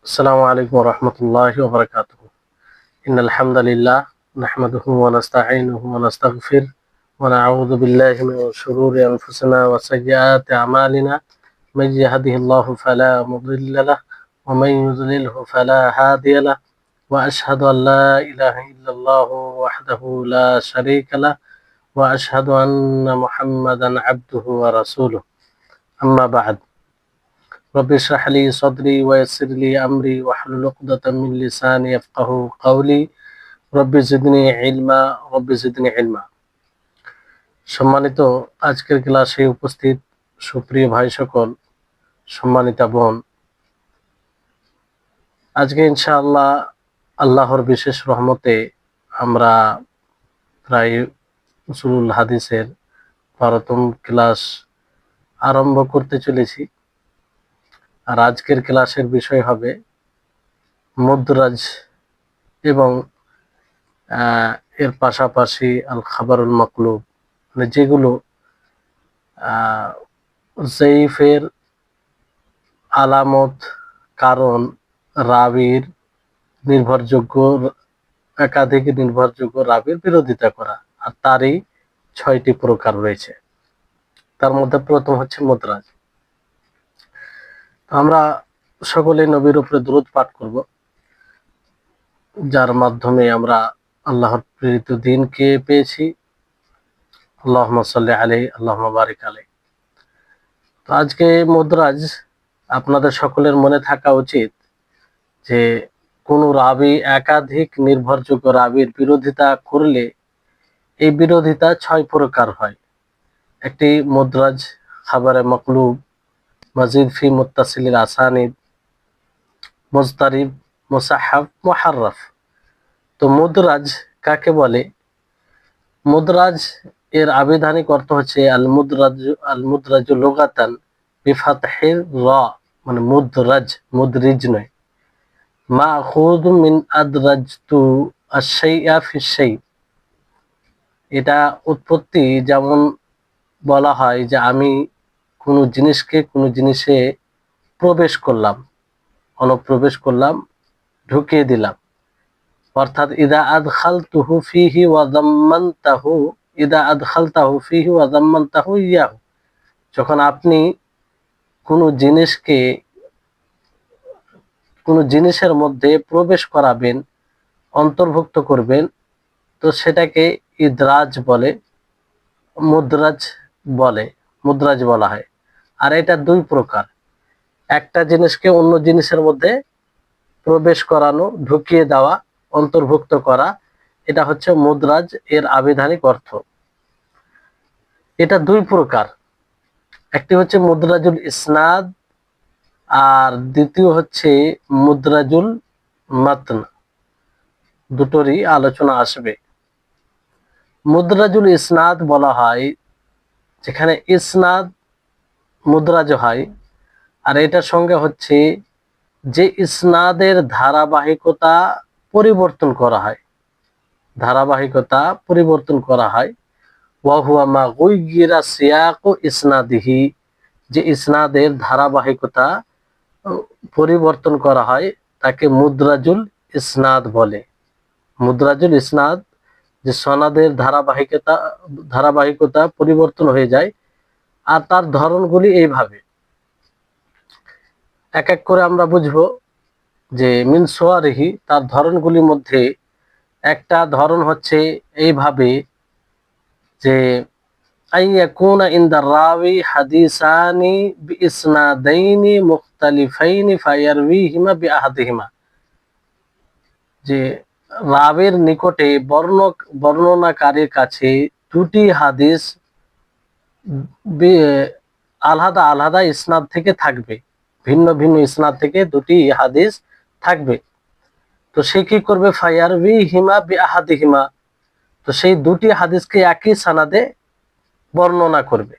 السلام عليكم ورحمة الله وبركاته. إن الحمد لله نحمده ونستعينه ونستغفر ونعوذ بالله من شرور أنفسنا وسيئات أعمالنا. من يهده الله فلا مضل له ومن يضلله فلا هادي له، وأشهد أن لا إله إلا الله وحده لا شريك له، وأشهد أن محمدا عبده ورسوله. أما بعد، رب اشرح لي صدري ويسر لي أمري واحلل عقدة من لساني يفقهوا قولي رب زدني علما رب زدني علما। সম্মানিত আজকের ক্লাসে উপস্থিত সুপ্রিয় ভাই সকল, সম্মানিতা বোন, আজকে ইনশাআল্লাহ আল্লাহর বিশেষ রহমতে আমরা প্রায় উসুলুল হাদিসের 12তম ক্লাস আরম্ভ করতে চলেছি। আর আজকের ক্লাসের বিষয় হবে মুদ্রাজ এবং এর পাশাপাশি আল খাবারুল মাকলুব, মানে যেগুলো জয়ীফের আলামত, কারণ রাবির নির্ভরযোগ্য একাধিক নির্ভরযোগ্য রাবির বিরোধিতা করা, আর তারই 6টি প্রকার রয়েছে। তার মধ্যে প্রথম হচ্ছে মুদ্রাজ। আমরা সকলে নবীর উপরে দুরূদ পাঠ করব, যার মাধ্যমে আমরা আল্লাহর প্রেরিত দ্বীনকে পেয়েছি। আল্লাহুম্মা সাল্লি আলাইহি আল্লাহুম্মা বারিক আলাইহি। তো আজকে মুদ্রাজ আপনাদের সকলের মনে থাকা উচিত যে কোন রাবি একাধিক নির্ভরযোগ্য রাবির বিরোধিতা করলে এই বিরোধিতা 6 প্রকার হয়। একটি মুদ্রাজ, খাবারে মাকলুব, মাজিদ ফি মুত্তাসিলিল আসানিদ, মুজতারিব, মুসাহহাফ, মুহাররাফ। তো মুদ্রাজ কাকে বলে? মুদ্রাজ এর আবিধানিক অর্থ হচ্ছে আল মুদ্রাজু লুগাতান বিফাতহির রা, মানে মুদ্রাজ, মুদরিজ নয়। মাখুযু মিন আদরাজতু আশ-শাইআ ফি শাই। এটা উৎপত্তি যেমন বলা হয় যে আমি কোনো জিনিসকে কোনো জিনিসে প্রবেশ করলাম, অনুপ্রবেশ করলাম, ঢুকিয়ে দিলাম। অর্থাৎ ইদা আদখালতুহু ফিহি ওয়া যাম্মানতাহু, ইদা আদখালতাহু ফিহি ওয়া যাম্মানতাহু ইয়াহু। যখন আপনি কোনো জিনিসকে কোনো জিনিসের মধ্যে প্রবেশ করাবেন, অন্তর্ভুক্ত করবেন, তো সেটাকে ইদরাজ বলে, মুদ্রাজ বলে, মুদ্রাজ বলা হয়। আর এটা 2 প্রকার। একটা জিনিসকে অন্য জিনিসের মধ্যে প্রবেশ করানো, ঢুকিয়ে দেওয়া, অন্তর্ভুক্ত করা, এটা হচ্ছে মুদ্রাজ এর আবিধানিক অর্থ। এটা 2 প্রকার। একটি হচ্ছে মুদ্রাজুল ইসনাদ, আর দ্বিতীয় হচ্ছে মুদ্রাজুল মাতন। দুটোরই আলোচনা আসবে। মুদ্রাজুল ইসনাদ বলা হয় যেখানে ইসনাদ মুদ্রাজ হয়, আর এটার সঙ্গে হচ্ছে যে ইসনাদের ধারাবাহিকতা পরিবর্তন করা হয়, ধারাবাহিকতা পরিবর্তন করা হয়। ওয়া হুয়া মা গুয়িরা সিয়াকু ইসনাদিহি, যে ইসনাদের ধারাবাহিকতা পরিবর্তন করা হয় তাকে মুদ্রাজুল ইসনাদ বলে। মুদ্রাজুল ইসনাদ, যে সনাদের ধারাবাহিকতা পরিবর্তন হয়ে যায়। আর তার ধরনগুলি এইভাবে, এক এক করে আমরা বুঝবো যে মিন সোয়ারিহি, তার ধরনগুলির মধ্যে একটা ধরন হচ্ছে এইভাবে যে আইয়াকুনা ইনদা রাবি হাদিসানি বিইসনাদাইনি মুখতালিফাইনি ফায়ারউইহিমা বিআহাদিহিমা, যে রাবের নিকটে বর্ণনাকারীর কাছে 2টি হাদিস আলাদা আলাদা ইসনাদ থেকে থাকবে, ভিন্ন ভিন্ন ইসনাদ থেকে 2টি হাদিস থাকবে। তো সে কি করবে? ফায়ারউইহিমা বিআহাদিহিমা, তো সেই 2টি হাদিসকে একই সানাদে বর্ণনা করবে।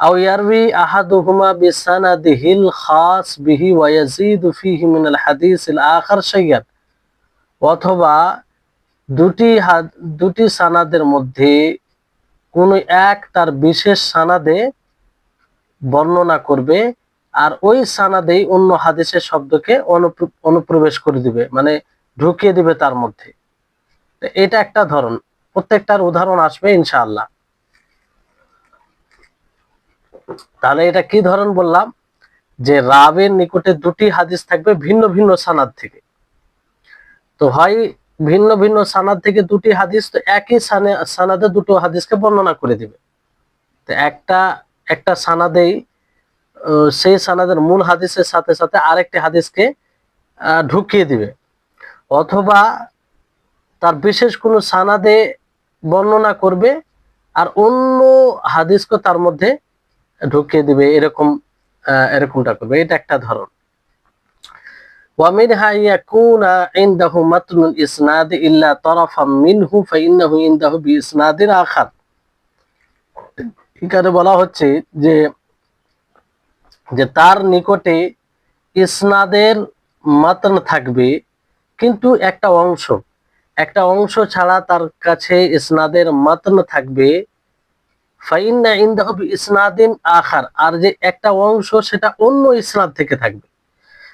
আও ইয়ারউই আহাদুহুমা বিসানাদিহিল খাস বিহি ওয়া ইয়াজিদু ফিহি মিনাল হাদিসিল আখার শাইয়ান, অথবা 2টি সানাদের মধ্যে কোন এক তার বিশেষ সানাদে বর্ণনা করবে, আর ওই সানাদেই অন্য হাদিসের শব্দকে অনুপ্রবেশ করে দিবে, মানে ঢুকিয়ে দিবে তার মধ্যে। এটা একটা ধরন, প্রত্যেকটার উদাহরণ আসবে ইনশাআল্লাহ। তাহলে এটা কি ধরন বললাম, যে রাবের নিকটে দুটি হাদিস থাকবে ভিন্ন ভিন্ন সানাদ থেকে। তো হয় ভিন্ন ভিন্ন সানাদ থেকে দুটি হাদিস, তো একই সানাদে দুটো হাদিসকে বর্ণনা করে দিবে। তো একটা সানাদেই সেই সানাদের মূল হাদিসের সাথে সাথে আরেকটি হাদিসকে ঢুকিয়ে দিবে, অথবা তার বিশেষ কোনো সানাদে বর্ণনা করবে আর অন্য হাদিসকে তার মধ্যে ঢুকিয়ে দিবে, এরকমটা করবে। এটা একটা ধরন। ومنها يكون عنده متن الإسناد إلا طرفا منه فإنه عنده بإسناد آخر। এখানে বলা হচ্ছে যে যে তার নিকটে ইসনাদের মাতন থাকবে, কিন্তু একটা অংশ ছাড়া তার কাছে ইসনাদের মাতন থাকবে। ফাইন্না ইনদাহু বিইসনাদিন আখার, আর যে একটা অংশ সেটা অন্য ইসনাদ থেকে থাকবে,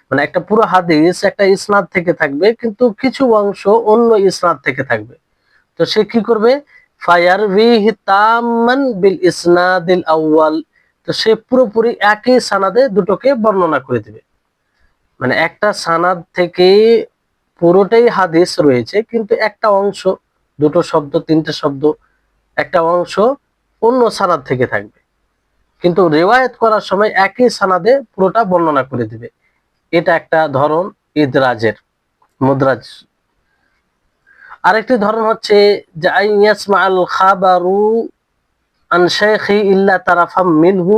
মানে একটা পুরো হাদিস একটা ইসনাদ থেকে থাকবে কিন্তু কিছু অংশ অন্য ইসনাদ থেকে থাকবে। তো সে কি করবে, ফায়ারবিহি তাম্মান বিল ইসনাদিল আউয়াল, তো সে পুরোপুরি একই সানাদে দুটোকে বর্ণনা করে দিবে। মানে একটা সানাদ থেকে পুরোটাই হাদিস রয়েছে, কিন্তু একটা অংশ, দুটো শব্দ তিনটে শব্দ, একটা অংশ অন্য সানাদ থেকে থাকবে, কিন্তু রিওয়ায়াত করার সময় একই সানাদে পুরোটা বর্ণনা করে দিবে। এটা একটা ধরন ইদরাজের, মুদরাজ। আরেকটি ধরন হচ্ছে যে আইয়াসমাআল খাবারু আন শাইখি ইল্লা তারাফাম মিনহু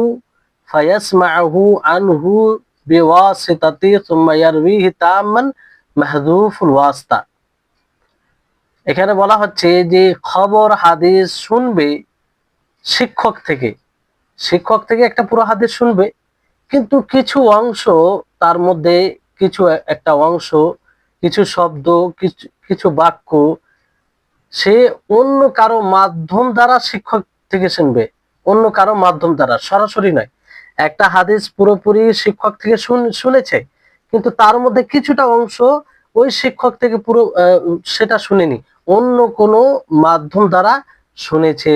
ফায়াসমাউহু আনহু বিওয়াসিতাতি সুম্মা ইয়ারবিহি তাম্মান মাহযুফুল ওয়াসতা। এখানে বলা হচ্ছে যে খবর হাদিস শুনবে শিক্ষক থেকে একটা পুরো হাদিস শুনবে, কিন্তু কিছু অংশ তার মধ্যে, একটা অংশ, কিছু শব্দ, কিছু বাক্য সে অন্য কারো মাধ্যম দ্বারা শিক্ষক থেকে শুনবে, অন্য কারো মাধ্যম দ্বারা, সরাসরি নয়। একটা হাদিস পুরোপুরি শিক্ষক থেকে শুনেছে, কিন্তু তার মধ্যে কিছুটা অংশ ওই শিক্ষক থেকে পুরো সেটা শুনেনি, অন্য কোনো মাধ্যম দ্বারা শুনেছে।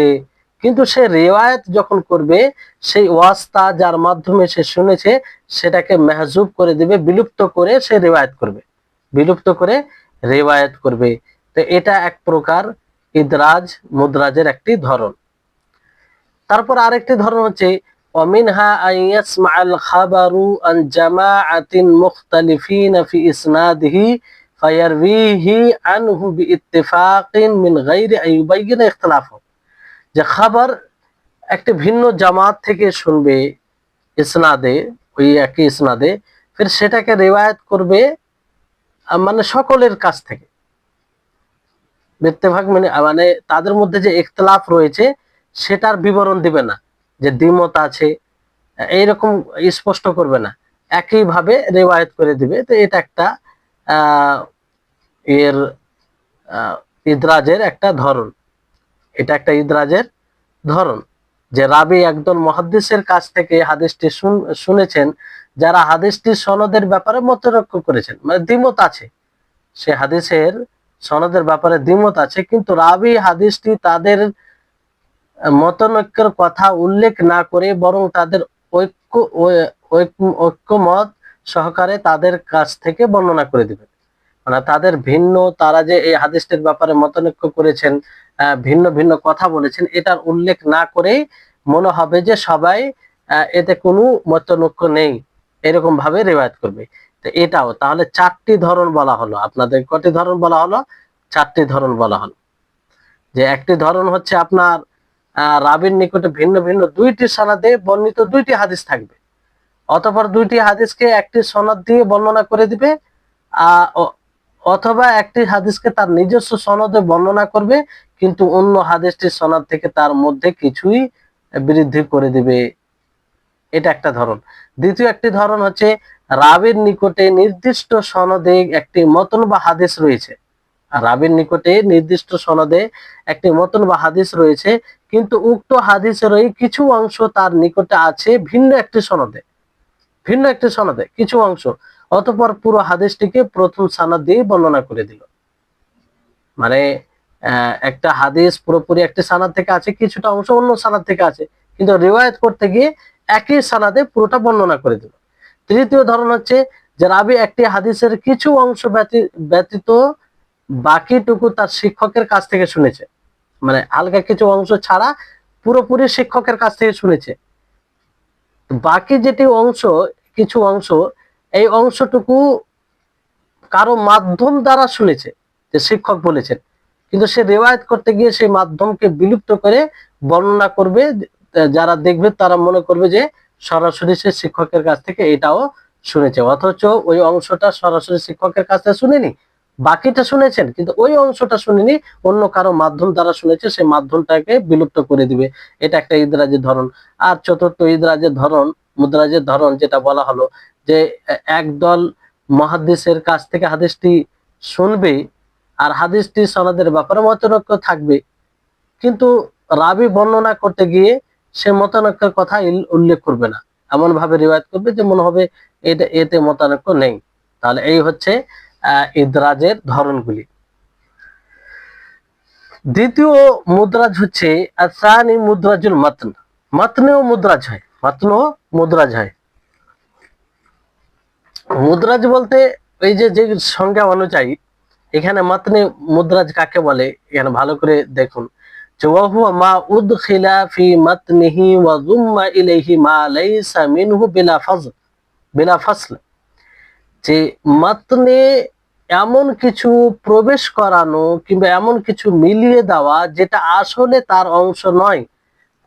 কিন্তু সে রিওয়ায়াত যখন করবে, সেই ওয়াস্তা যার মাধ্যমে সে শুনেছে সেটাকে মেহজুব করে দিবে, বিলুপ্ত করে সে রিওয়ায়াত করবে। তো এটা এক প্রকার ইদরাজ, মুদরাজের একটি ধরন। তারপর আরেকটি ধরন হচ্ছে ওয়ামিনহা আইয়াসমাআল খাবারু আন জামাআতিন মুখতালিফিন ফি ইসনাদিহি ফায়ারবিহি আনহু বিইত্তিফাকিন মিন গায়রি আইয়ুবাইয়িনা ইখতিলাফু। যে খাবার একটি ভিন্ন জামাত থেকে শুনবে ইসনাদে, ওই একই ইসনাদে, ফির সেটাকে রিওয়ায়াত করবে মানে সকলের কাছ থেকে। ইত্তেফাক মানে তাদের মধ্যে যে ইখতিলাফ রয়েছে সেটার বিবরণ দিবে না, যে দ্বিমত আছে এইরকম স্পষ্ট করবে না, একইভাবে রিওয়ায়াত করে দিবে। তো এটা একটা এর ইদরাজের একটা ধরন। যে রাবি একদল মুহাদ্দিসের কাছ থেকে হাদিসটি শুনেছেন, যারা হাদিসটির সনদের ব্যাপারে মতৈক্য করেছেন, মানে দ্বিমত আছে, সে হাদিসের সনদের ব্যাপারে দ্বিমত আছে, কিন্তু রাবি হাদিসটি তাদের মতনৈক্যের কথা উল্লেখ না করে বরং তাদের ঐক্যমত সহকারে তাদের কাছ থেকে বর্ণনা করে দিবেন। মানে তারা যে এই হাদিসটির ব্যাপারে মতনৈক্য করেছেন, ভিন্ন ভিন্ন কথা বলেছেন, এটার উল্লেখ না করেই মনে হবে যে সবাই এতে কোনো মতনৈক্য নেই, এরকম ভাবে রিওয়ায়াত করবে। তো এটাও তাহলে চারটি ধরন বলা হলো। আপনাদের কয়টি ধরন বলা হলো? চারটি ধরন বলা হলো। যে একটি ধরন হচ্ছে আপনার রাবির নিকটে ভিন্ন ভিন্ন দুইটি সনদে বর্ণিত দুইটি হাদিস থাকবে, অতঃপর দুইটি হাদিসকে একটি সনদ দিয়ে বর্ণনা করে দিবে, অথবা একটি হাদিসকে তার নিজস্ব সনদে বর্ণনা করবে, কিন্তু অন্য হাদিসটির সনদ থেকে তার মধ্যে কিছুই বৃদ্ধি করে দিবে। এটা একটা ধরন। দ্বিতীয় একটি ধরন হচ্ছে রাবির নিকটে নির্দিষ্ট সনদে একটি মতন বা হাদিস রয়েছে, রাবির নিকটে নির্দিষ্ট সনদে একটি মতন বা হাদিস রয়েছে, কিন্তু উক্ত হাদিসেরই কিছু অংশ তার নিকটে আছে ভিন্ন একটি সনদে। ভিন্ন একটি সনদে কিছু অংশ, অতঃপর পুরো হাদিসটিকে প্রথম সনদ দিয়ে বর্ণনা করে দিল। মানে একটা হাদিস পুরোপুরি একটি সনদ থেকে আছে, কিছুটা অংশ অন্য সনদ থেকে আছে, কিন্তু রিওয়ায়াত করতে গিয়ে একই সনদে পুরোটা বর্ণনা করে দিল। তৃতীয় ধরন হচ্ছে যে রাবী একটি হাদিসের কিছু অংশ ব্যতীত বাকিটুকু তার শিক্ষকের কাছ থেকে শুনেছে। মানে হালকা কিছু অংশ ছাড়া পুরোপুরি শিক্ষকের কাছ থেকে শুনেছে। বাকি যেটি অংশ, কিছু অংশ, এই অংশটুকু কারো মাধ্যম দ্বারা শুনেছে, যে শিক্ষক বলেছেন, কিন্তু সে রিওয়ায়াত করতে গিয়ে সেই মাধ্যমকে বিলুপ্ত করে বর্ণনা করবে। যারা দেখবে তারা মনে করবে যে সরাসরি সে শিক্ষকের কাছ থেকে এটাও শুনেছে, অথচ ওই অংশটা সরাসরি শিক্ষকের কাছ থেকে শুনেনি, বাকিটা শুনেছেন কিন্তু ওই অংশটা শুনেনি, অন্য কারো মাধ্যম দ্বারা শুনেছে, সেই মাধ্যমটাকে বিলুপ্ত করে দিবে। এটা একটা ইদরাজের ধরন। আর চতুর্থ ইদরাজের ধরন, মুদ্রাজের ধরন যেটা বলা হলো, যে একদল মুহাদ্দিসের কাছ থেকে হাদিসটি শুনবে আর হাদিসটি সনদের ব্যাপারে মতনৈক্য থাকবে, কিন্তু রাবী বর্ণনা করতে গিয়ে সে মতানৈক্যের কথা উল্লেখ করবে না, এমন ভাবে রিওয়ায়াত করবে যে মনে হবে এতে মতানৈক্য নেই। তাহলে এই হচ্ছে ইদরাজের ধরনগুলি। দ্বিতীয় মুদ্রাজ হচ্ছে আসানি মুদ্রাজুল মাতন। মাতনেও মুদ্রাজ হয়, মাতনও মুদ্রাজ হয়। মুদ্রাজ বলতে এই যে সংজ্ঞা অনুযায়ী এখানে মাতনে মুদ্রাজ কাকে বলে, এখানে ভালো করে দেখুন। যে ওয়াহুয়া মা উদখিলা ফি মাতনিহি ওয়া যুম্মা ইলাইহি মা লাইসা মিনহু বিলা ফাসল। যে মাতনে এমন কিছু প্রবেশ করানো কিংবা এমন কিছু মিলিয়ে দেওয়া যেটা আসলে তার অংশ নয়,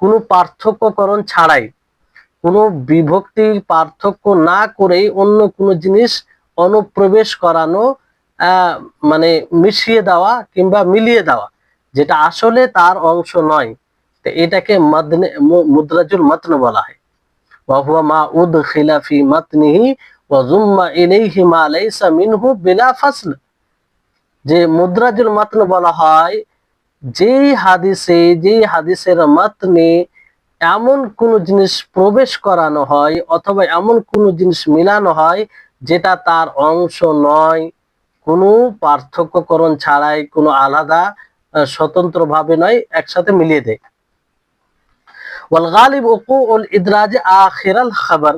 কোনো পার্থক্যকরণ ছাড়াই, কোনো বিভক্তির পার্থক্য না করেই অন্য কোনো জিনিস অনুপ্রবেশ করানো, মানে মিশিয়ে দেওয়া কিংবা মিলিয়ে দেওয়া যেটা আসলে তার অংশ নয়, তো এটাকে মুদ্রাজুল মাতন বলা হয়। ওয়া হুয়া মা উদখিলা ফি মাতনিহি ওয়া যুম্মা ইলাইহি মা লাইসা মিনহু বিলা ফাসল। যে মুদ্রাজুল মাতন বলা হয় যেই হাদিসের মাতনে এমন কোন জিনিস প্রবেশ করানো হয় অথবা এমন কোন জিনিস মিলানো হয় যেটা তার অংশ নয়, কোনো পার্থক্যকরণ ছাড়াই, কোনো আলাদা স্বতন্ত্র ভাবে নয়, একসাথে মিলিয়ে দেয়। ওয়াল গালিব উকুউল ইদরাজ আখিরাল খাবার।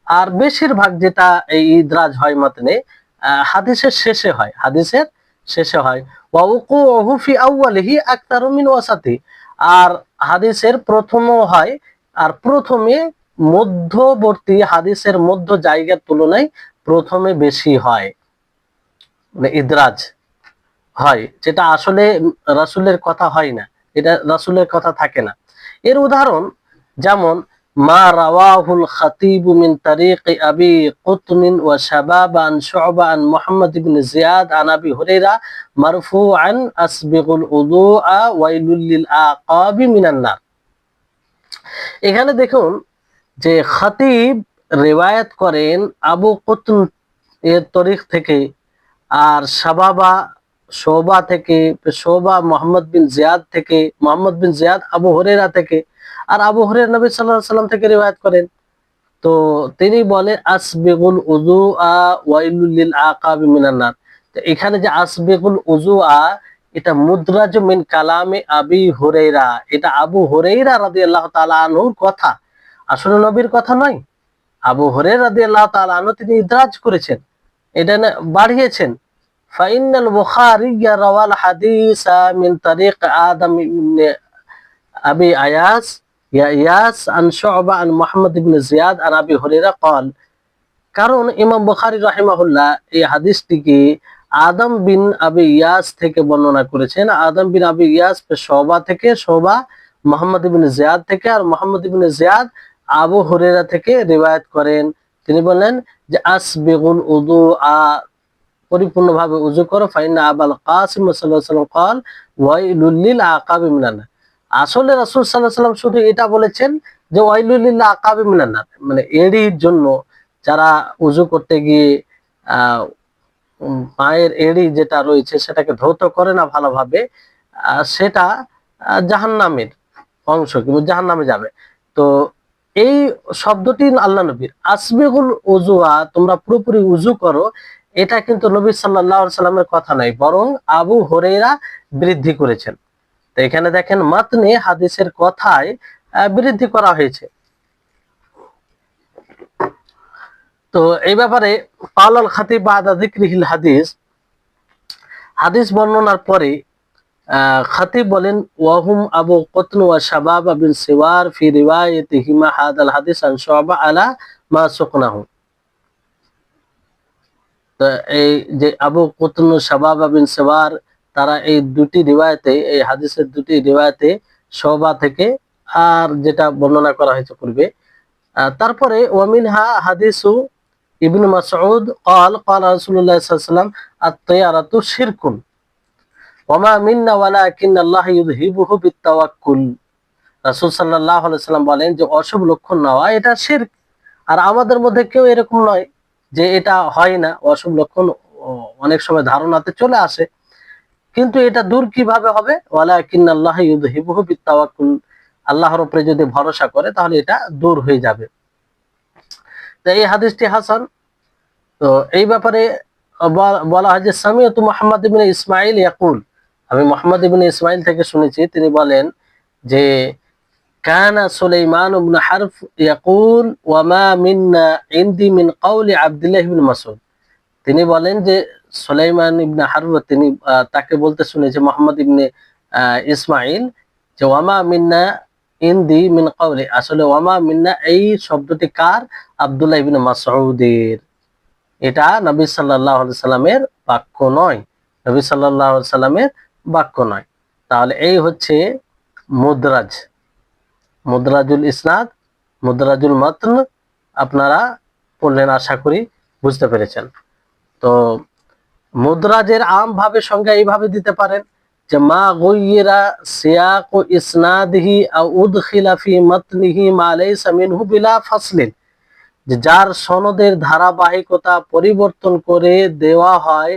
আর বেশিরভাগ যেটা এই ইদরাজ হয় মাতনে হাদিসের শেষে হয়, হাদিসের শেষে হয়। ওয়া উকুউহু ফি আউয়ালিহি আকতারু মিন ওয়াসাতি। আর হাদিসের প্রথমও হয়, আর প্রথমে মধ্যবর্তী হাদিসের মধ্য জায়গার তুলনায় প্রথমে বেশি হয়, মানে ইদরাজ হয়, যেটা আসলে রাসূলের কথা হয় না, এটা রাসূলের কথা থাকে না। এর উদাহরণ যেমন মা রাওয়াহুল খাতিব মিন তারিক আবি কুতনিন ওয়া শাবাব আন শু'বা আন মুহাম্মদ ইবনে জিয়াদ আন আবি হুরায়রা মারফুআন আসবিগুল উযুআ ওয়াইলুল লিল আকাবি মিনান নার। এখানে দেখুন যে খাতিব রিওয়ায়াত করেন আবু কুতন এর তরিক থেকে, আর শোবা থেকে, শোবা মোহাম্মদ বিন জিয়াদ থেকে, মোহাম্মদ বিন জিয়াদ আবু হুরায়রা থেকে, আর আবু হুরায়রা নবী সাল্লাল্লাহু আলাইহি সাল্লাম থেকে রিওয়ায়াত করেন। তো তিনি বলেন আসবিগুল উযুআ ওয়াইলুল লিল আকাবি মিনান নার। তো এখানে যে আসবিগুল উযুআ, এটা মুদ্রাজ মিন কালামে আবি হুরায়রা, এটা আবু হুরায়রা রাদিয়াল্লাহু তাআলা আনহুর কথা, আসলে নবীর কথা নয়। আবু হুরায়রা রাদিয়াল্লাহু তাআলা আনহু তিনি ইদরাজ করেছেন, এটা বাড়িয়েছেন। ফাইনাল বুখারী রাওয়াল হাদিসা মিন তারিক আদম ইবনে আবি ইয়াস আন শু'বা আন মুহাম্মদ ইবনে জিয়াদ আন আবি হুরায়রা قال। কারণ ইমাম বুখারী রাহিমাহুল্লাহ এই হাদিসটিকে আদম বিন আবি ইয়াস থেকে বর্ণনা করেছেন। আদম বিন আবি ইয়াস শু'বা থেকে, শু'বা মুহাম্মদ ইবনে জিয়াদ থেকে, আর মুহাম্মদ ইবনে জিয়াদ আবু হুরায়রা থেকে রিওয়ায়াত করেন। তিনি বলেন যে আসবিগুল উযুআ, পরিপূর্ণভাবে উযু করো, ফাইন্না আবাল কাসিম সাল্লাল্লাহু আলাইহি ওয়াসাল্লাম قال ওয়াইলুল লিল আকাবি মিনান নার। আসলে রাসূল সাল্লাল্লাহু আলাইহি ওয়াসাল্লাম শুধু এটা বলেছেন যে ওয়াইলুল লিল আকাবি মিনান নার, মানে এড়ির জন্য, যারা উযু করতে গিয়ে পায়ের এড়ি যেটা রয়েছে সেটাকে ধৌত করে না ভালোভাবে, সেটা জাহান্নামের অংশ, কিন্তু জাহান্নামে যাবে। তো এই শব্দটি আল্লাহ নবীর। আসবিগুল উজুয়া, তোমরা পুরোপুরি উজু করো, এটা কিন্তু নবী সাল্লাল্লাহু আলাইহি সাল্লামের কথা নয়, বরং আবু হুরায়রা বৃদ্ধি করেছেন। তো এখানে দেখেন মাতনে হাদিসের কথায় বৃদ্ধি করা হয়েছে। তো এই ব্যাপারে পালাল খাতিব বাদা যিকরিহিল হাদিস, হাদিস বর্ণনার পরে খাতিব বলেন ওয়াহুম আবু কতন ওয়া শাবাব বিন সিওয়ার ফি রিওয়ায়াতিহিমা হাদাল হাদিস আন শুআবা আলা মা সুকনাহু। তো এই যে আবু কতন শাবাব বিন সিওয়ার, তারা এই দুটি রিওয়ায়াতে, এই হাদিসের দুটি রিওয়ায়াতে শুআবা থেকে আর যেটা বর্ণনা করা হয়েছে পূর্বে। তারপরে ওয়ামিনহা হাদিসু ইবনু মাসউদ قال قال رسول الله صلى الله عليه وسلم الطيرة شرك ওয়ামা মিন্না ওয়ালাকিন্না আল্লাহ ইউযহিবুহু বিত্তাওয়াক্কুল। রাসূল সাল্লাল্লাহু আলাইহি সাল্লাম বলেন যে অশুভ লক্ষণ নেওয়া এটা শিরক, আর আমাদের মধ্যে কেউ এরকম নয় যে এটা হয় না। অশুভ লক্ষণ অনেক সময় ধারণাতে চলে আসে, কিন্তু এটা দূর কিভাবে হবে? ওয়ালাকিন্না আল্লাহ ইউযহিবুহু বিত্তাওয়াক্কুল, আল্লাহর উপরে যদি ভরসা করে তাহলে এটা দূর হয়ে যাবে। তো এই হাদিসটি হাসান। তো এই ব্যাপারে বলা হয় যে সামিয়াতু মুহাম্মদ ইবনে ইসমাঈল ইয়াকুল, আমি মুহাম্মদ ইবনে ইসমাঈল থেকে শুনেছি, তিনি বলেন যে কানা সুলাইমান ইবনে হারব ইয়াকুল ওয়া মা মিন্না ইনদি মিন কওলি আব্দুল্লাহ ইবনে মাসউদ। তিনি বলেন যে সুলাইমান ইবনে হারব, তিনি তাকে বলতে শুনেছি মুহাম্মদ ইবনে ইসমাঈল, যে ওয়া মা মিন্না ইনদি মিন কওলি, আসলে ওয়া মা মিন্না এই শব্দটি কার? আব্দুল্লাহ ইবনে মাসউদের। এটা নবী সাল্লাল্লাহু আলাইহি সাল্লামের বাক্য নয়, নবী সাল্লাল্লাহু আলাইহি সাল্লামের বাক্য নয়। তাহলে এই হচ্ছে মুদরাজ, মুদরাজুল ইসনাদ, মুদরাজুল মাতন আপনারা পড়লেন, আশা করি বুঝতে পেরেছেন। তো মুদরাজের আমভাবে সংজ্ঞা এইভাবে দিতে পারেন যে মা গুয়িরা সিয়াক ইসনাদিহি আও উদখিলা ফি মাতনিহি মা লাইসা মিনহু বিলা ফাসলিন, যে যার সনদের ধারাবাহিকতা পরিবর্তন করে দেওয়া হয়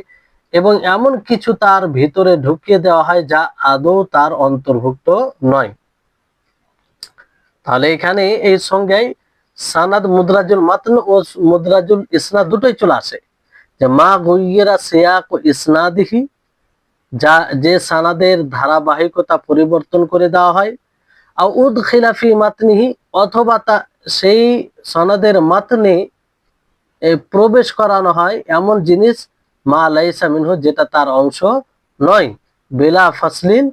এবং এমন কিছু তার ভিতরে ঢুকিয়ে দেওয়া হয় যা আদৌ তার অন্তর্ভুক্ত নয়। তাহলে এখানে এই সংজ্ঞায় সানাদ, মুদরাজুল মাতন ও মুদরাজুল ইসনাদ দুটোই চলে আসে। যে মা গুয়িরা সিয়াক ও ইসনাদিহি, যা যে সানাদের ধারাবাহিকতা পরিবর্তন করে দেওয়া হয়, আও উদখিলা ফি মাতনিহি, অথবা সেই সনদের মাতনে প্রবেশ করানো হয় এমন জিনিস, মা লাইসা মিনহু, যেটা তার অংশ নয়, বেলা ফাসলিন,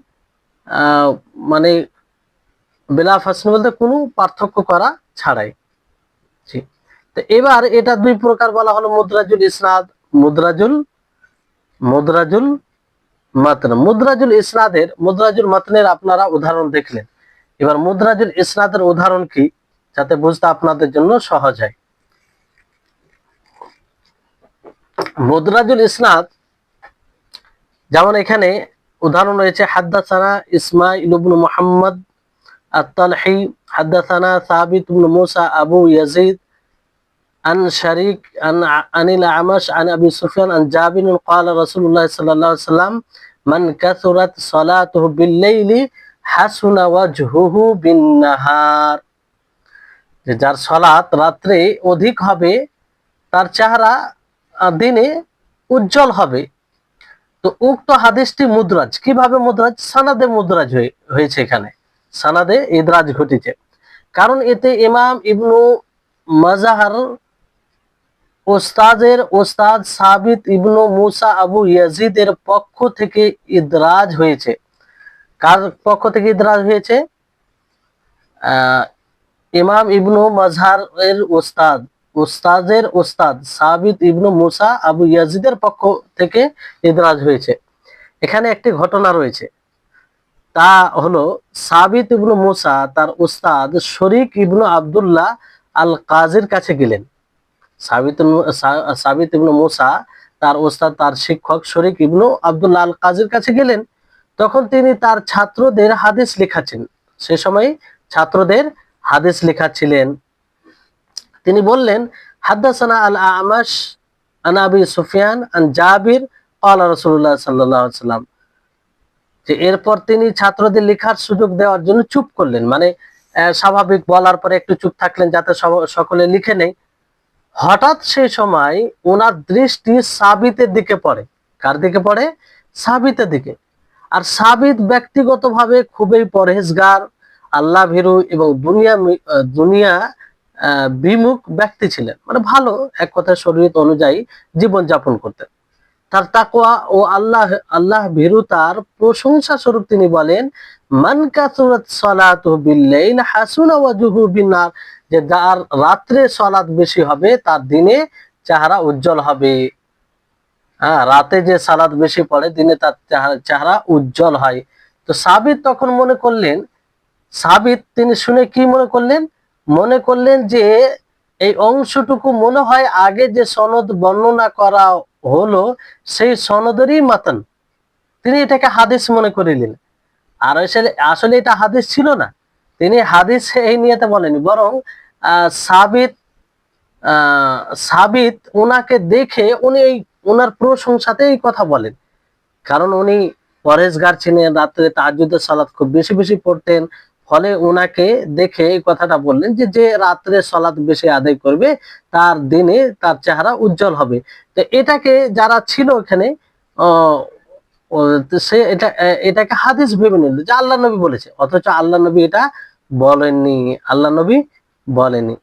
মানে বেলা ফাসলিন বলতে কোনো পার্থক্য করা ছাড়াই। তো এবার এটা দুই প্রকার বলা হলো, মুদরাজুল ইসনাদ, মুদরাজুল মুদরাজুল মাতন। মুদরাজুল ইসনাদের, মুদরাজুল মাতনের আপনারা উদাহরণ দেখলেন। এবার মুদরাজুল ইসনাদের উদাহরণ কি, যাতে বুঝতে আপনাদের জন্য সহজ হয়। মুদরাজুল ইসনাদ যেমন এখানে উদাহরণ রয়েছে হাদ্দাসানা ইসমাঈল ইবনে মুহাম্মদ আত-তালহি হাদ্দাসানা সাবিত ইবনে মুসা আবু ইয়াজিদ আন শারিক আনিল আমাশ আন আবি সুফিয়ান আন জাবির ক্বালা রাসূলুল্লাহ সাল্লাল্লাহু আলাইহি ওয়াসাল্লাম মান কাসুরাত সালাতুহু বিল-লাইলি হাসুনা ওয়াজহুহু বিন-নাহার, যে যার সালাত রাত্রে অধিক হবে তার চেহারা দিনে উজ্জ্বল হবে। তো উক্ত হাদিসটি মুদরাজ। কিভাবে মুদরাজ? সানাদে মুদরাজ হয়েছে, এখানে সানাদে ইদরাজ ঘটেছে, কারণ এতে ইমাম ইবনু মাজাহার ওস্তাদের ওস্তাদ সাবিত ইবনু মুসা আবু ইয়াজিদের পক্ষ থেকে ইদরাজ হয়েছে। কার পক্ষ থেকে ইদরাজ হয়েছে? ইমাম ইবনু মাজহার এর ওস্তাদের ওস্তাদ সাবিত ইবনু মুসা আবু ইয়াজিদের পক্ষ থেকে ইদরাজ হয়েছে। এখানে একটি ঘটনা রয়েছে, তা হলো সাবিত ইবনু মুসা তার ওস্তাদ শরীক ইবনু আব্দুল্লাহ আল কাজির কাছে গেলেন। সাবিত ইবনু মুসা তার ওস্তাদ, তার শিক্ষক শরীক ইবনু আব্দুল্লাহ আল কাজির কাছে গেলেন। তখন তিনি তার ছাত্রদের হাদিস লেখাচ্ছেন, সে সময় ছাত্রদের হাদিস লেখাচ্ছিলেন। তিনি বললেন হাদ্দাসানা আল আমাশ আন আবি সুফিয়ান আন জাবির ক্বালা রাসূলুল্লাহ সাল্লাল্লাহু আলাইহি ওয়াসাল্লাম, যে এরপর তিনি ছাত্রদের লেখার সুযোগ দেওয়ার জন্য চুপ করলেন, মানে স্বাভাবিক বলার পরে একটু চুপ থাকলেন যাতে সকলে লিখে নেই। হঠাৎ সেই সময় ওনার দৃষ্টি সাবিতের দিকে পড়ে। কার দিকে পড়ে? সাবিতের দিকে। আর সাবিত ব্যক্তিগতভাবে খুবই পরহেজগার, আল্লাহ ভীরু এবং দুনিয়া বিমুখ ব্যক্তি ছিলেন, মানে ভালো এক কথায় শরীয়ত অনুযায়ী জীবন যাপন করতেন। তার তাকওয়া ও আল্লাহ ভীরুতার প্রশংসা স্বরূপ তিনি বলেন, মান কাসুরাত সালাতুহু বিল-লাইল হাসুনা ওয়াজহুহু বিন-নার, যে যার রাত্রে সালাত বেশি হবে তার দিনে চেহারা উজ্জ্বল হবে। হ্যাঁ, রাতে যে সালাত বেশি পড়ে দিনে তার চেহারা উজ্জ্বল হয়। তো সাবিত তখন মনে করলেন, তিনি শুনে কি মনে করলেন? মনে করলেন যে এই অংশটুকু মনে হয় আগে যে সনদ বর্ণনা করা হলো সেই সনদেরই মাতান। তিনি এটাকে হাদিস মনে করিলেন। আর আসলে এটা হাদিস ছিল না। তিনি হাদিস এই নিয়েতে বলেনি, বরং সাবিত সাবিত ওনাকে দেখে উনি ওনার প্রশংসাতে এই কথা বলেন। কারণ উনি পরেশগার ছিলেন, রাত্রে তাহাজ্জুদের সালাত খুব বেশি বেশি পড়তেন। ফলে ওনাকে দেখে এই কথাটা বললেন যে যে রাত্রে সালাত বেশি আদায় করবে তার দিনে তার চেহারা উজ্জ্বল হবে। তো এটাকে যারা ছিল ওখানে সে এটাকে হাদিস ভেবে নিল যে আল্লাহ নবী বলেছে, অথচ আল্লাহ নবী এটা বলেননি। আল্লাহ নবী বলেনি।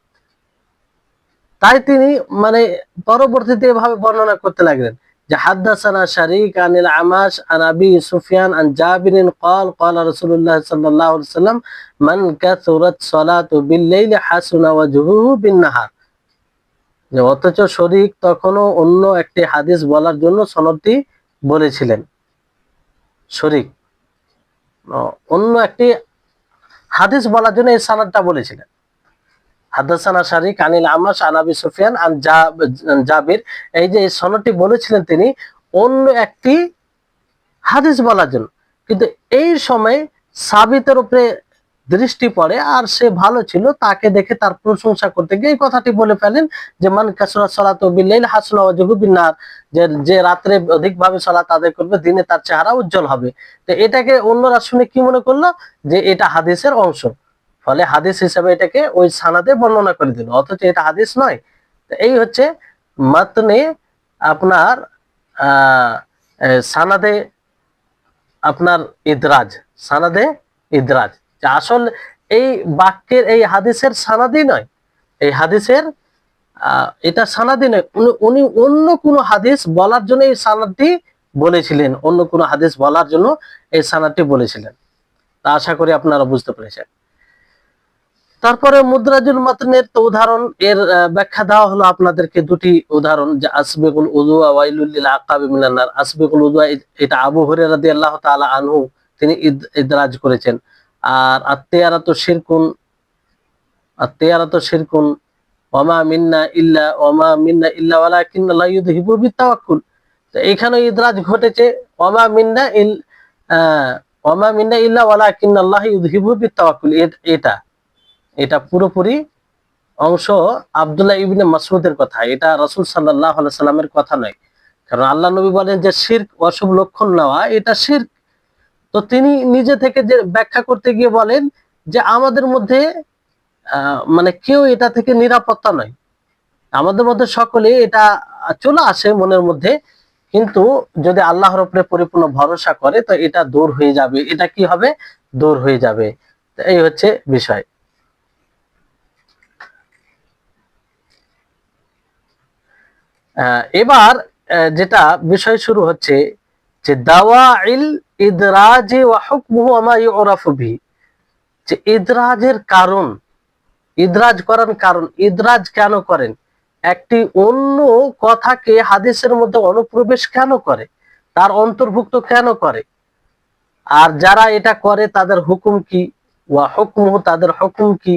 তাই তিনি মানে পরবর্তীতে এভাবে বর্ণনা করতে লাগলেন যে হাদাসানা শারীক আনিল আমাশ আন আবি সুফিয়ান আন জাবির قال قال رسول الله صلى الله عليه وسلم من كثرت صلاته بالليل حسن وجهه بالنهار। যে অথচ শরীক তখনও অন্য একটি হাদিস বলার জন্য সনদটি বলেছিলেন। শরীক অন্য একটি হাদিস বলার জন্য এই সনদটা বলেছিলেন। হাদাসানা শারীক আনিল আমাশ আন আবি সুফিয়ান আন জাবির, এই যে সনদটি বলেছিলেন তিনি অন্য একটি হাদিস বলার জন্য। কিন্তু এই সময় সাবিতের উপরে দৃষ্টি পড়ে আর সে ভালো ছিল, তাকে দেখে তার প্রশংসা করতে গিয়ে এই কথাটি বলে ফেলেন যে মান কাসরাত সালাতু বিল-লাইল হাসুনা ওয়াজহুহু বিন-নার, যে রাত্রে অধিকভাবে সালাত আদায় করবে দিনে তার চেহারা উজ্জ্বল হবে। তো এটাকে অন্যরা শুনে কি মনে করলো যে এটা হাদিসের অংশ, ফলে হাদিস হিসেবে এটাকে ওই সানাদে বর্ণনা করে দিল, অথচ এটা হাদিস নয়। তো এই হচ্ছে মাতনে আপনার সানাদে আপনার ইদরাজ, সানাদে ইদরাজ, যে আসল এই বাক্যের এই হাদিসের সানাদি নয়, এই হাদিসের এটা সানাদি নয়, উনি অন্য কোনো হাদিস বলার জন্য এই সানাদটি বলেছিলেন, অন্য কোনো হাদিস বলার জন্য এই সানাদটি বলেছিলেন। তা আশা করি আপনারা বুঝতে পেরেছেন। তারপরে মুদ্রাজুল মাতনের তো উদাহরণ, এর ব্যাখ্যা দেওয়া হলো আপনাদেরকে দুটি উদাহরণ, যে আসবিকুল উযু ওয়া ওয়াইলুল লিল আকাবি মিনান নার। আসবিকুল উযু এটা আবু হুরায়রা রাদিয়াল্লাহু তাআলা আনহু তিনি ইদরাজ করেছেন। আর আত-তিয়ারাতু শিরকুন, আত-তিয়ারাতু শিরকুন ওয়ামা মিন্না ইল্লা ওয়ালাকিন্নাল্লাহু ইউযহিবু বিতাওয়াক্কুল। তো এখানে ইদরাজ ঘটেছে ওয়ামা মিন্না ইল্লা ওয়ালাকিন্নাল্লাহু ইউযহিবু বিতাওয়াক্কুল। এটা পুরোপুরি অংশ আব্দুল্লাহ ইবনে মাসউদের কথা, এটা রাসূল সাল্লাল্লাহু আলাইহি সাল্লামের কথা নয়। কারণ আল্লাহ নবী বলেন যে শিরক অশুভ লক্ষণ নেওয়া এটা শিরক। তো তিনি নিজে থেকে যে ব্যাখ্যা করতে গিয়ে বলেন যে আমাদের মধ্যে মানে কেউ এটা থেকে নিরাপত্তা নয়, আমাদের মধ্যে সকলে এটা চলে আসে মনের মধ্যে, কিন্তু যদি আল্লাহর উপরে পরিপূর্ণ ভরসা করে তো এটা দূর হয়ে যাবে। এটা কি হবে? দূর হয়ে যাবে। এই হচ্ছে বিষয়। এবার যেটা বিষয় শুরু হচ্ছে যে দাওয়াইল ইদরাজি ওয়া হুকমুহু মা ইউরাফু বিহি, যে ইদরাজের কারণ, ইদরাজ করার কারণ, ইদরাজ কেন করেন, একটি অন্য কথাকে হাদিসের মধ্যে অনুপ্রবেশ কেন করে, তার অন্তর্ভুক্ত কেন করে, আর যারা এটা করে তাদের হুকুম কি, ওয়া হুকমুহু তাদের হুকুম কি,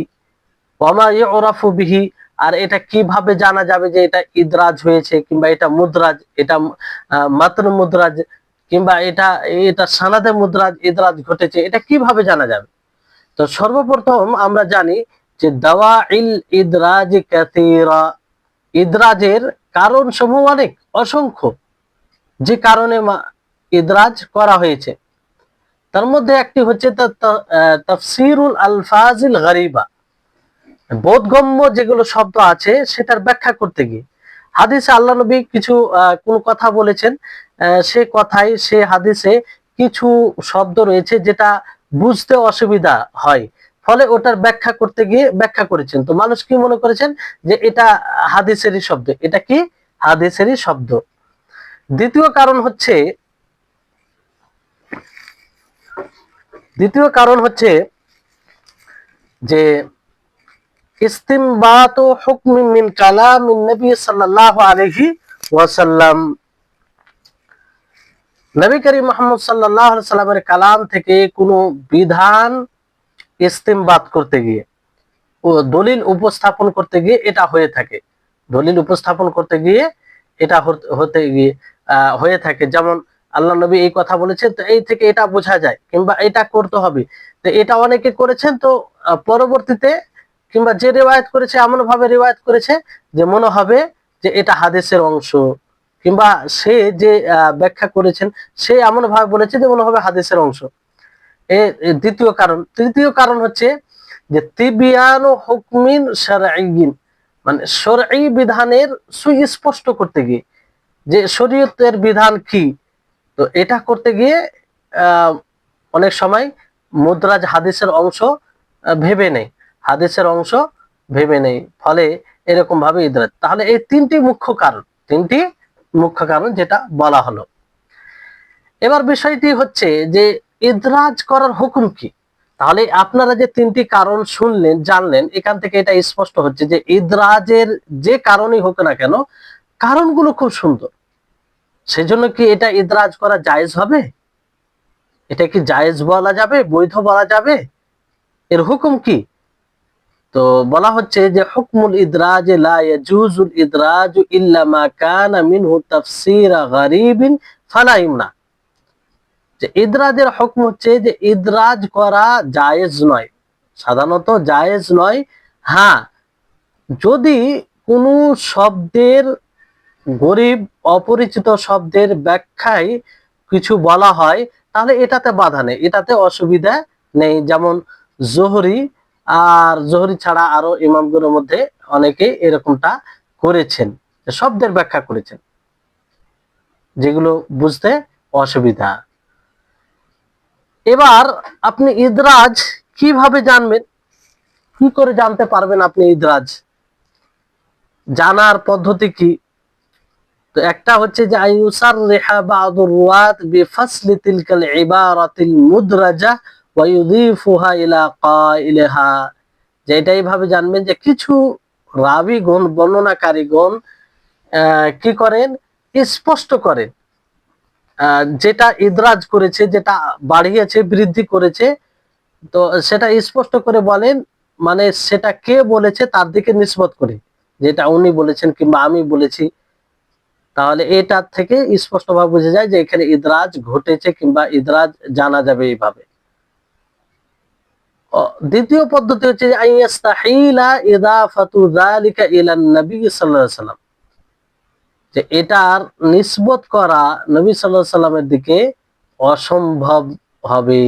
ওয়া মা ইউরাফু বিহি আর এটা কিভাবে জানা যাবে যে এটা ইদরাজ হয়েছে কিংবা এটা মুদরাজ, এটা মাতন মুদরাজ কিংবা এটা সানাদে মুদরাজ ইদরাজ ঘটেছে, এটা কিভাবে জানা যাবে? তো সর্বপ্রথম আমরা জানি যে দাওয়াইল ইদরাজ কাসীরা, ইদরাজের কারণ সমূহ অনেক, অসংখ্য, যে কারণে ইদরাজ করা হয়েছে। তার মধ্যে একটি হচ্ছে তাফসীরুল আলফাজিল গারিবা, বোধগম্য যেগুলো শব্দ আছে সেটার ব্যাখ্যা করতে গিয়ে। হাদিসে আল্লাহ নবী কিছু কোন কথা বলেছেন, সে কথাই সে হাদিসে কিছু শব্দ রয়েছে যেটা বুঝতে অসুবিধা হয়, ফলে ওটার ব্যাখ্যা করতে গিয়ে ব্যাখ্যা করেছেন। তো মানুষ কি মনে করেছেন যে এটা হাদিসেরই শব্দ, এটা কি হাদিসেরই শব্দ। দ্বিতীয় কারণ হচ্ছে যে ইস্তিমবাত হুকম মিন কালামিন নবী সাল্লাল্লাহু আলাইহি ওয়াসাল্লাম, নবী করিম মুহাম্মদ সাল্লাল্লাহু আলাইহি সাল্লামের কালাম থেকে কোনো বিধান ইস্তিমবাত করতে গিয়ে ও দলিল উপস্থাপন করতে গিয়ে এটা হয়ে থাকে, দলিল উপস্থাপন করতে গিয়ে এটা হতে গিয়ে হয়ে থাকে। যেমন আল্লাহ নবী এই কথা বলেছেন, তো এই থেকে এটা বোঝা যায়, কিংবা এটা করতে হবে, তো এটা অনেকে করেছেন, তো পরবর্তীতে কিংবা যে রিওয়ায়াত করেছে এমন ভাবে রিওয়ায়াত করেছে যে মনে হবে যে এটা হাদিসের অংশ, কিংবা সে যে ব্যাখ্যা করেছেন সে এমন ভাবে বলেছে যে মনে হবে হাদিসের অংশ। দ্বিতীয় কারণ। তৃতীয় কারণ হচ্ছে যে তিবিয়ানু হুকমিন শারঈয়িন, মানে শরঈ বিধানের সুস্পষ্ট করতে গিয়ে, যে শরীয়তের বিধান কি, তো এটা করতে গিয়ে অনেক সময় মুদ্রাজ হাদিসের অংশ ভেবে নেই, হাদিসের অংশ ভেবে নেই, ফলে এরকম ভাবে ইদরাজ। তাহলে এই তিনটি মুখ্য কারণ যেটা বলা হলো। এবার বিষয়টি হচ্ছে যে ইদরাজ করার হুকুম কি। তাহলে আপনারা যে তিনটি কারণ শুনলেন, জানলেন, এখান থেকে এটা স্পষ্ট হচ্ছে যে ইদরাজের যে কারণই হোক না কেন, কারণগুলো খুব সুন্দর। সেজন্য কি এটা ইদরাজ করা জায়েজ হবে? এটা কি জায়েজ বলা যাবে, বৈধ বলা যাবে? এর হুকুম কি? তো বলা হচ্ছে যে হুকমুল ইদরাজ লা ইয়াজুজুল ইদরাজ ইল্লা মা কানা মিনহু তাফসীর গারিবিন ফালা ইমনা। যে ইদরাজের হুকুম হচ্ছে যে ইদরাজ করা জায়েজ নয়, সাধারণত জায়েজ নয়। হ্যাঁ, যদি কোনো শব্দের, গরীব অপরিচিত শব্দের ব্যাখ্যায় কিছু বলা হয় তাহলে এটাতে বাধা নেই, এটাতে অসুবিধা নেই। যেমন জোহরি, আর জোহরি ছাড়া আরো ইমামগুলোর মধ্যে অনেকে এরকমটা করেছেন, শব্দের ব্যাখ্যা করেছেন যেগুলো বুঝতে অসুবিধা। এবার আপনি ইদরাজ কিভাবে জানবেন, কি করে জানতে পারবেন আপনি ইদরাজ, জানার পদ্ধতি কি? তো একটা হচ্ছে যে আইয়ুসাররিহা বা'দুর রুওয়াত বিফাসলি তিলকাল ইবারাতিল মুদরাজা ওয়া ইউযীফুহা ইলা কাইলিহা। যে এটা এইভাবে জানবেন যে কিছু রাবীগণ, বর্ণনাকারীগণ কি করেন, স্পষ্ট করেন যেটা ইদরাজ করেছে, যেটা বাড়িয়েছে, বৃদ্ধি করেছে, তো সেটা স্পষ্ট করে বলেন, মানে সেটা কে বলেছে তার দিকে নিসবত করে, যেটা উনি বলেছেন কিংবা আমি বলেছি। তাহলে এটা থেকে স্পষ্টভাবে বোঝা যায় যে এখানে ইদরাজ ঘটেছে, কিংবা ইদরাজ জানা যাবে এইভাবে। দ্বিতীয় পদ্ধতি হচ্ছে আইয়াস্তাহিলা ইদাফাতু যালিকা ইলান নবী সাল্লাল্লাহু আলাইহি সাল্লাম, যে এটার নিসবত করা নবী সাল্লাল্লাহু আলাইহি সাল্লামের দিকে অসম্ভব হবে।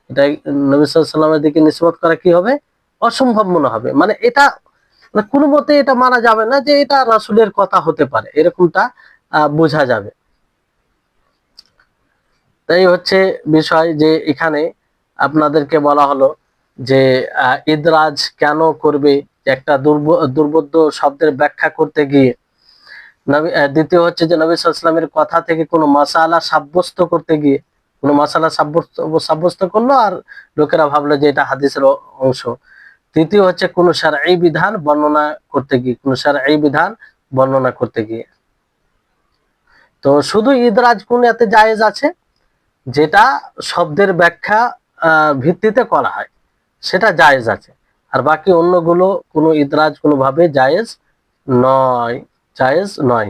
এটা নবী সাল্লাল্লাহু আলাইহি সাল্লামের দিকে নিসবত করা কি হবে, অসম্ভব মনে হবে। মানে এটা কোনো মতে এটা মানা যাবে না যে এটা রাসূলের কথা হতে পারে, এরকমটা বোঝা যাবে। তাই হচ্ছে বিষয় যে এখানে আপনাদেরকে বলা হলো যে ইদরাজ কেন করবে, একটা দুর্বোধ্য শব্দের ব্যাখ্যা করতে গিয়ে। দ্বিতীয় হচ্ছে যে নবী সাল্লাল্লাহু আলাইহি ওয়াসাল্লামের কথা থেকে কোনো মাসালা সাব্যস্ত করতে গিয়ে, কোনো মাসালা সাব্যস্ত করলো আর লোকেরা ভাবলো যে এটা হাদিসের অংশ। তৃতীয় হচ্ছে কোনো শারঈ বিধান বর্ণনা করতে গিয়ে, কোনো শারঈ বিধান বর্ণনা করতে গিয়ে। তো শুধু ইদরাজ কোন এতে জায়েজ আছে, যেটা শব্দের ব্যাখ্যা ভিত্তিতে করা হয় সেটা জায়েজ আছে, আর বাকি অন্যগুলো কোনো ইদরাজ কোনোভাবে জায়েজ নয়, জায়েজ নয়।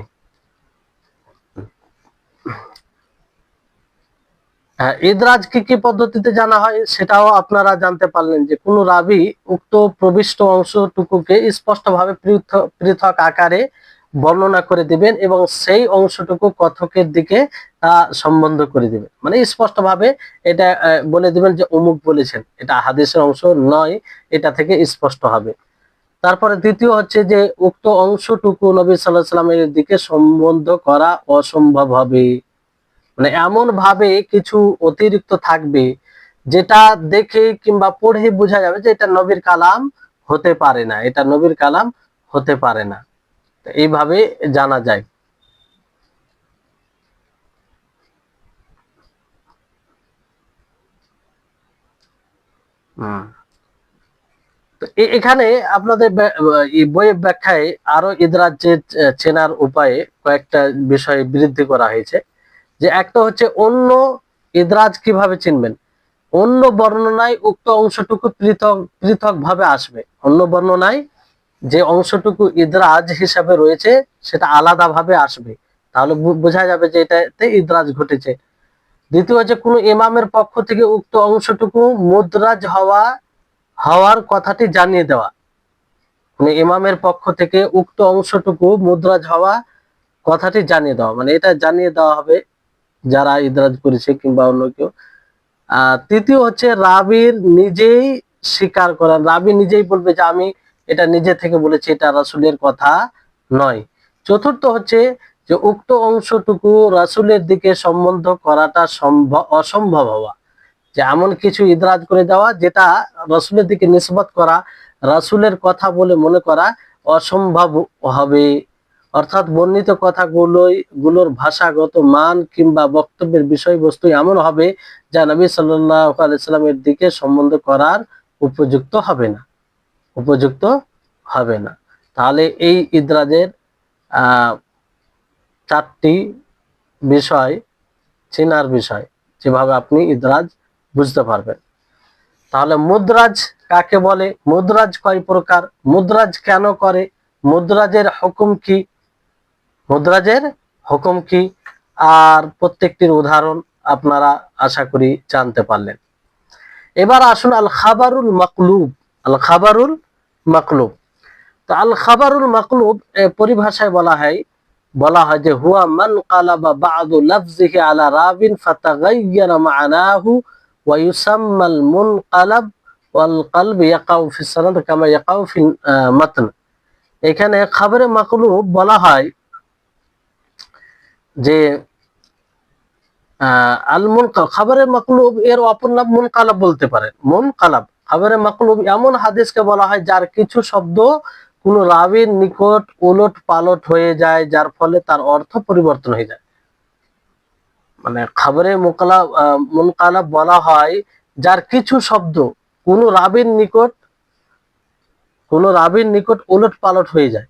ইদরাজ কি কি পদ্ধতিতে জানা হয় সেটাও আপনারা জানতে পারলেন, যে কোনো রাবী উক্ত প্রবিষ্ট অংশটুকুকে স্পষ্টভাবে পৃথক আকারে বর্ণনা করে দিবেন এবং সেই অংশটুকু কথকের দিকে সম্বন্ধ করে দিবেন, মানে স্পষ্টভাবে এটা বলে দিবেন যে অমুক বলেছেন, এটা হাদিসের অংশ নয়, এটা থেকে স্পষ্ট হবে। তারপরে দ্বিতীয় হচ্ছে যে উক্ত অংশটুকু নবী সাল্লাল্লাহু আলাইহি সাল্লামের দিকে সম্বন্ধ করা অসম্ভব হবে, মানে এমন ভাবে কিছু অতিরিক্ত থাকবে যেটা দেখে কিংবা পড়ে বোঝা যাবে যে এটা নবীর কালাম হতে পারে না, এটা নবীর কালাম হতে পারে না। এইভাবে জানা যায়। তো এখানে আপনাদের এই বইয়ের ব্যাখ্যায় আরো ইদরাজের চেনার উপায়ে কয়েকটা বিষয় বৃদ্ধি করা হয়েছে। যে একটা হচ্ছে অন্য ইদরাজ কিভাবে চিনবেন, অন্য বর্ণনায় উক্ত অংশটুকু পৃথক পৃথক ভাবে আসবে, অন্য বর্ণনায় যে অংশটুকু ইদরাজ হিসাবে রয়েছে সেটা আলাদা ভাবে আসবে, তাহলে বোঝা যাবে যে এটাতে ইদরাজ ঘটেছে। দ্বিতীয় হচ্ছে কোনো ইমামের পক্ষ থেকে উক্ত অংশটুকু মুদ্রাজ হওয়ার কথাটি জানিয়ে দেওয়া, মানে ইমামের পক্ষ থেকে উক্ত অংশটুকু মুদ্রাজ হওয়া কথাটি জানিয়ে দেওয়া, মানে এটা জানিয়ে দেওয়া হবে যারা ইদরাজ করেছে কিংবা অন্য কেউ। তৃতীয় হচ্ছে রাবির নিজেই স্বীকার করা, রাবি নিজেই বলবে যে আমি এটা নিজে থেকে বলেছি, এটা রাসূলের কথা নয়। চতুর্থ হচ্ছে যে উক্ত অংশটুকু রাসূলের দিকে সম্বন্ধ করাটা অসম্ভব হওয়া, যে এমন কিছু ইদরাজ করে দেওয়া যেটা রাসূলের দিকে নিসবত করা, রাসূলের কথা বলে মনে করা অসম্ভব হবে। অর্থাৎ বর্ণিত গুলোর ভাষাগত মান কিংবা বক্তব্যের বিষয়বস্তু এমন হবে যা নবী সাল্লাল্লাহু আলাইহি সাল্লামের দিকে সম্বন্ধ করার উপযুক্ত হবে না, উপযুক্ত হবে না। তাহলে এই ইদরাজের আহ 4টি বিষয় চেনার বিষয়, যেভাবে আপনি ইদরাজ বুঝতে পারবেন। তাহলে মুদ্রাজ কাকে বলে, মুদ্রাজ কয় প্রকার, মুদ্রাজ কেন করে, মুদ্রাজের হুকুম কি, মুদ্রাজের হুকুম কি, আর প্রত্যেকটির উদাহরণ আপনারা আশা করি জানতে পারলেন। এবার আসুন আল খাবারুল মাকলুব, আল খাবারুল মাকলুব। তো আল খাবারুল মাকলুব পরিভাষায় বলা হয় যে হুয়া মান কালাবা বা'দু লাফজিহি আলা রাবিন ফাতাগায়্যারা মা'নাহু ওয়া ইউসাম্মাল মুনকালাব ওয়াল কলব ইয়াকাউ ফিস সানাদ কামা ইয়াকাউ ফিল মাতন। এখানে খাবারে মাকলুব বলা হয় যে খাবারে মাকলুব এর অপর নাম মুনকালাব বলতে পারেন। মুনকালাব খাবারে মাকলুব এমন হাদিসকে বলা হয় যার কিছু শব্দ কোন রাবীর নিকট উলট পালট হয়ে যায়, যার ফলে তার অর্থ পরিবর্তন হয়ে যায়। মানে খাবারে মুনকালাব বলা হয় যার কিছু শব্দ কোন রাবীর নিকট উলট পালট হয়ে যায়,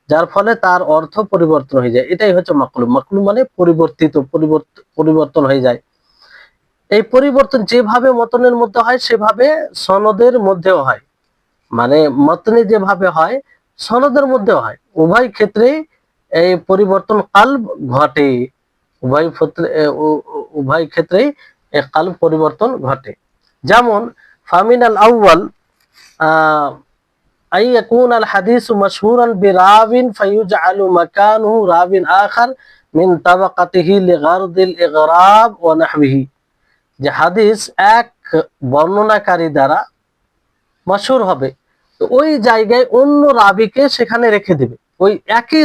যার ফলে তার অর্থ পরিবর্তন হয়ে যায়, এটাই হচ্ছে মাকলুব। মাকলুব মানে পরিবর্তন হয়ে যায়। এই পরিবর্তন যেভাবে মতনের মধ্যে হয় সেভাবে সনদের মধ্যেও হয়, মানে মতনে যেভাবে হয় সনদের মধ্যেও হয়, উভয় ক্ষেত্রে এই পরিবর্তন কালব ঘটে, উভয় ক্ষেত্রেই কালব পরিবর্তন ঘটে। যেমন ফামিনাল আউয়াল আই ইয়াকুন আল হাদিসু মাশহুরান বিরাবিন ফায়ুজআলু মাকানুহু রাবিন আখার মিন তাবাকাতিহি লিগারদিল ইগরাব ওয়া নাহবিহি। যে হাদিস এক বর্ণনাকারী দ্বারা মাশহুর হবে, তো ওই জায়গায় অন্য রাবিকে সেখানে রেখে দেবে, ওই একই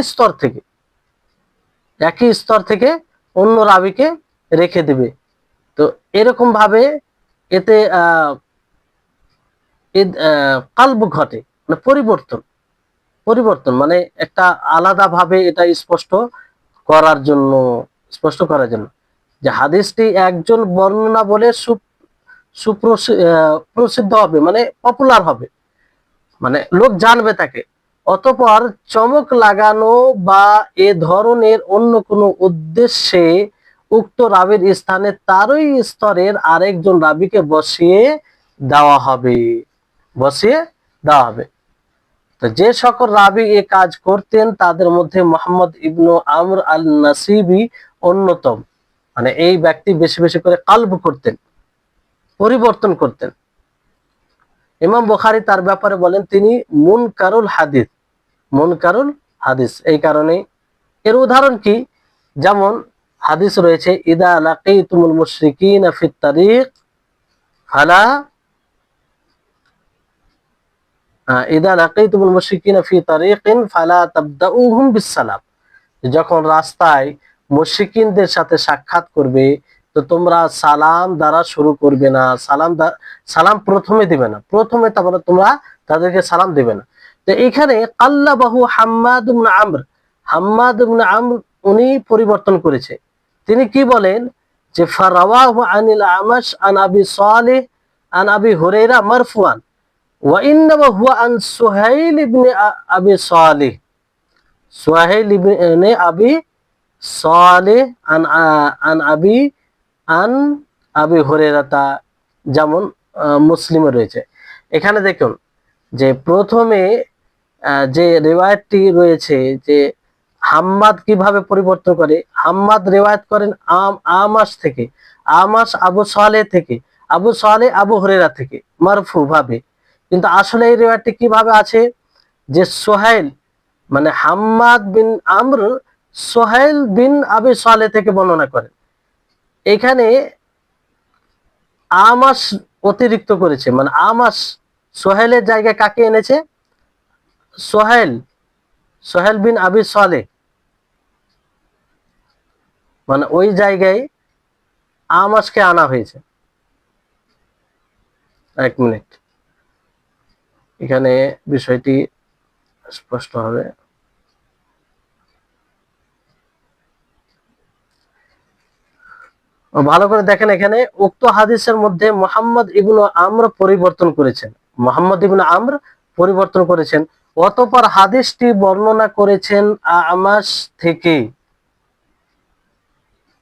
স্তর থেকে অন্য রাবিকে রেখে দেবে। তো এরকম ভাবে এতে কালব ঘটে, মানে পরিবর্তন মানে একটা আলাদা ভাবে এটা স্পষ্ট করার জন্য যে হাদিসটি একজন বর্ণনা বলে প্রসিদ্ধ হবে, মানে পপুলার হবে, মানে লোক জানবে তাকে। অতঃপর চমক লাগানো বা এ ধরনের অন্য কোনো উদ্দেশ্যে উক্ত রাবির স্থানে তারই স্তরের আরেকজন রাবিকে বসিয়ে দেওয়া হবে। তো যে সকল রাবি এ কাজ করতেন তাদের মধ্যে মুহাম্মদ ইবনু আমর আল নাসিবি অন্যতম, মানে এই ব্যক্তি বেশি বেশি করে কালব করতেন, পরিবর্তন করতেন। ইমাম বুখারী তার ব্যাপারে বলেন তিনি মুনকারুল হাদিস। এই কারণে এর উদাহরণ কি, যেমন হাদিস রয়েছে ইদা লাকিতুমুল মুশরিকিনা ফিত তারিক ফালা ইদা লাকিতুমুল মুশরিকিনা ফি তারিকিন ফালা তাবদাউহুম বিসসালাম। যখন রাস্তায় মুশরিকিনদের সাথে সাক্ষাৎ করবে তো তোমরা সালাম দ্বারা শুরু করবে না, সালাম প্রথমে দিবে না, প্রথমে তারপরে তোমরা তাদেরকে সালাম দিবে না। তো এখানে কাল্লাবাহু হাম্মাদ ইবনে আমর, হাম্মাদ ইবনে আমর উনি পরিবর্তন করেছে। তিনি কি বলেন যে ফারাওয়াহু আনিল আমাশ আন আবি সালেহ আন আবি হুরায়রা মারফুআন ওয়া ইন্নামা হুয়া আন সুহাইল ইবনে আবি সালেহ, সুহাইল ইবনে আবি সালেহ আন আবি আন আবি হুরায়রা, যেমন মুসলিমে রয়েছে। এখানে দেখুন যে প্রথমে যে রিওয়ায়াতটি রয়েছে যে হাম্মাদ কিভাবে পরিবর্তন করে, হাম্মাদ রিওয়ায়াত করেন আমাশ থেকে, আমাশ আবু সালেহ থেকে, আবু সালেহ আবু হুরায়রা থেকে মারফু ভাবে। কিন্তু আসলে এই রিওয়ায়াতটি কিভাবে আছে যে সোহাইল মানে হাম্মাদ বিন আমর সোহাইল বিন আবি সালেহ থেকে বর্ণনা করেন। এখানে আমাশ অতিরিক্ত করেছে, মানে আমাশ সোহেলের জায়গায় কাকে এনেছে, সোহেল, সোহেল বিন আবি সালেহ, মানে ওই জায়গায় আমাশকে আনা হয়েছে। এক মিনিট, এখানে বিষয়টি স্পষ্ট হবে। ভালো করে দেখেন, এখানে উক্ত হাদিসের মধ্যে মুহাম্মদ ইবনে আমর পরিবর্তন করেছেন, মুহাম্মদ ইবনে আমর পরিবর্তন করেছেন। অতঃপর হাদিসটি বর্ণনা করেছেন আমাশ থেকে,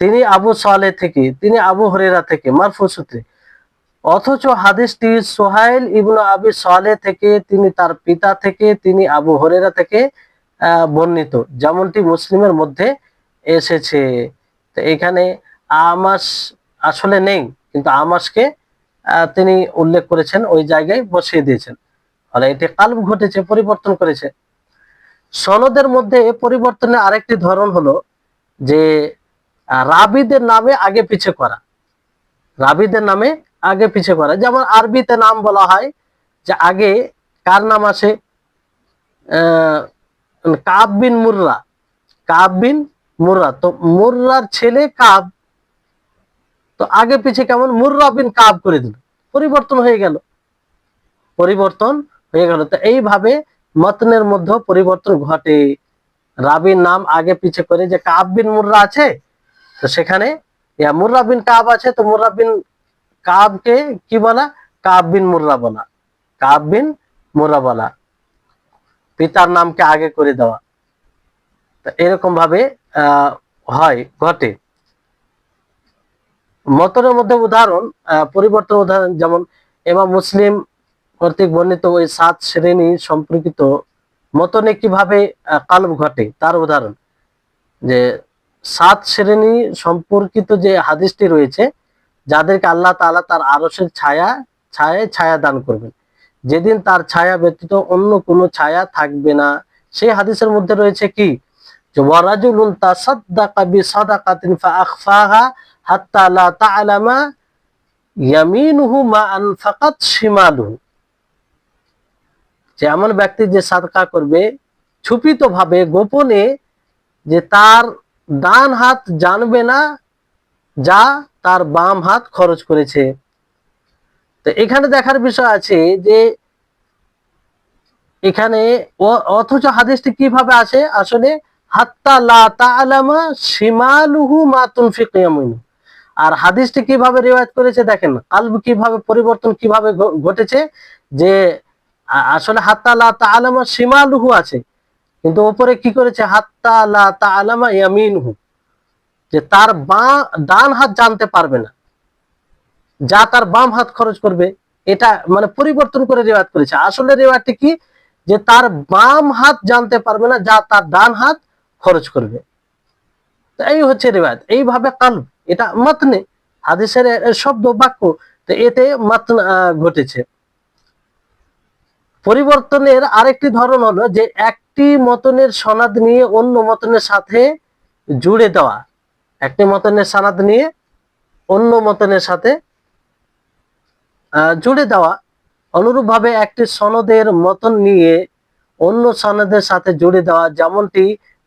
তিনি আবু সালেহ থেকে, তিনি আবু হুরায়রা থেকে মারফু সূত্রে। অথচ হাদিসটি সুহাইল ইবনে আবি সালেহ থেকে, তিনি তার পিতা থেকে, তিনি আবু হুরায়রা থেকে বর্ণিত, যেমনটি মুসলিমের মধ্যে এসেছে। তো এখানে আমাশ আসলে নেই, কিন্তু আমাশকে তিনি উল্লেখ করেছেন, ওই জায়গায় বসিয়ে দিয়েছেন, ফলে এটি কালব ঘটেছে, পরিবর্তন করেছে। সনদের মধ্যে পরিবর্তনের আরেকটি ধরন হলো যে রাবিদের নামে আগে পিছে করা, রাবিদের নামে আগে পিছে করা। যেমন আরবিতে নাম বলা হয় যে আগে কার নাম আসে, কাব বিন মুররা, কাব বিন মুররা, তো মুররার ছেলে কাব, তো আগে পিছে কেমন মুররা বিন কাব করে দিল, পরিবর্তন হয়ে গেল, পরিবর্তন হয়ে গেল। তো এইভাবে মতনের মধ্যে পরিবর্তন ঘটে, রাবির নাম আগে পিছে করে, যে কাব বিন মুররা আছে তো সেখানে মুররা বিন কাব আছে, তো মুররা বিন কাবকে কি বলা, কাব বিন মুররা বলা, কাব বিন মুররা বলা, পিতার নামকে আগে করে দেওয়া। তো এরকম ভাবে হয়, ঘটে। মতনের মধ্যে উদাহরণ, পরিবর্তন উদাহরণ, যেমন ইমাম মুসলিম কর্তৃক বর্ণিত ওই 7 শ্রেণী সম্পর্কিত মতনে কিভাবে কালব ঘটে তার উদাহরণ, যে 7 শ্রেণী সম্পর্কিত যে হাদিসটি রয়েছে, যাদেরকে আল্লাহ তাআলা তার আরশের ছায়া দান করবেন, যেদিন তার ছায়া ব্যতীত অন্য কোনো ছায়া থাকবে না। সেই হাদিসের মধ্যে রয়েছে কি, যে ওয়ারাজুলুন তাসাদদাকা বিসাদাকাতিন ফাআখফাহা হাত্তা লা তা'লামা ইয়ামিনুহু মা আনফাকাত শিমালুহু, যে এমন ব্যক্তি যে সাদকা করবে ছুপিত ভাবে, গোপনে, যে তার ডান হাত জানবে না যা তার বাম হাত খরচ করেছে। তো এখানে দেখার বিষয় আছে যে এখানে অথচ হাদিসটি কিভাবে আসে, আসলে হাত্তা লা তা'লামা শিমালুহু মা তুনফিকু ইয়ামিনু। আর হাদিসটি কিভাবে রিওয়ায়াত করেছে দেখেন, কালব কিভাবে পরিবর্তন কিভাবে ঘটেছে, যে আসলে হাত্তা লা তা'লামা শিমালুহু আছে, কিন্তু উপরে কি করেছে হাত্তা লা তা'লামা ইয়ামিনহু, যে তার ডান হাত জানতে পারবে না যা তার বাম হাত খরচ করবে। এটা মানে পরিবর্তন করে রিওয়ায়াত করেছে। আসলে রিওয়ায়াতটি কি, যে তার বাম হাত জানতে পারবে না যা তার ডান হাত খরচ করবে। তো এই হচ্ছে রিওয়ায়াত, এইভাবে কালব, এটা মতনে হাদিসের শব্দ বাক্য, তো এতে মতন ঘটেছে। পরিবর্তনের আরেকটি ধরন হলো যে এক একটি মতনের সনদ নিয়ে অন্য মতনের সাথে জুড়ে দেওয়া, একটি মতনের সনদ নিয়ে অন্য মতনের সাথে জুড়ে দেওয়া, অনুরূপভাবে একটি সনদের মতন নিয়ে অন্য সনদের সাথে জুড়ে দেওয়া, যেমনটি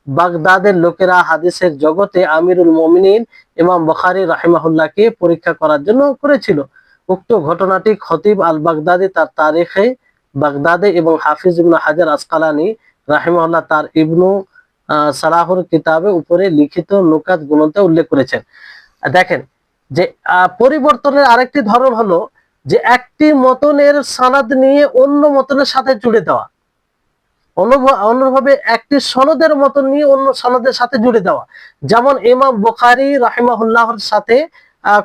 বাগদাদের লোকেরা হাদিসের জগতে আমিরুল মুমিনিন ইমাম বুখারী রাহিমাহুল্লাহকে পরীক্ষা করার জন্য করেছিল। উক্ত ঘটনাটি খতিব আল বাগদাদি তার তারিখে বাগদাদে এবং হাফিজ ইবনে হাজার আসকালানি রাহিমাহুল্লাহ তার ইবনু সালাহুর কিতাবে উপরে লিখিত নুকাত গ্রন্থে উল্লেখ করেছেন। দেখেন যে পরিবর্তনের আরেকটি ধরন হলো যে একটি মতনের সনদ নিয়ে অন্য মতনের সাথে জুড়ে দেওয়া, অনুরূপভাবে একটি সনদের মতন নিয়ে অন্য সনদের সাথে জুড়ে দেওয়া, যেমন ইমাম বুখারী রাহিমাহুল্লাহর সাথে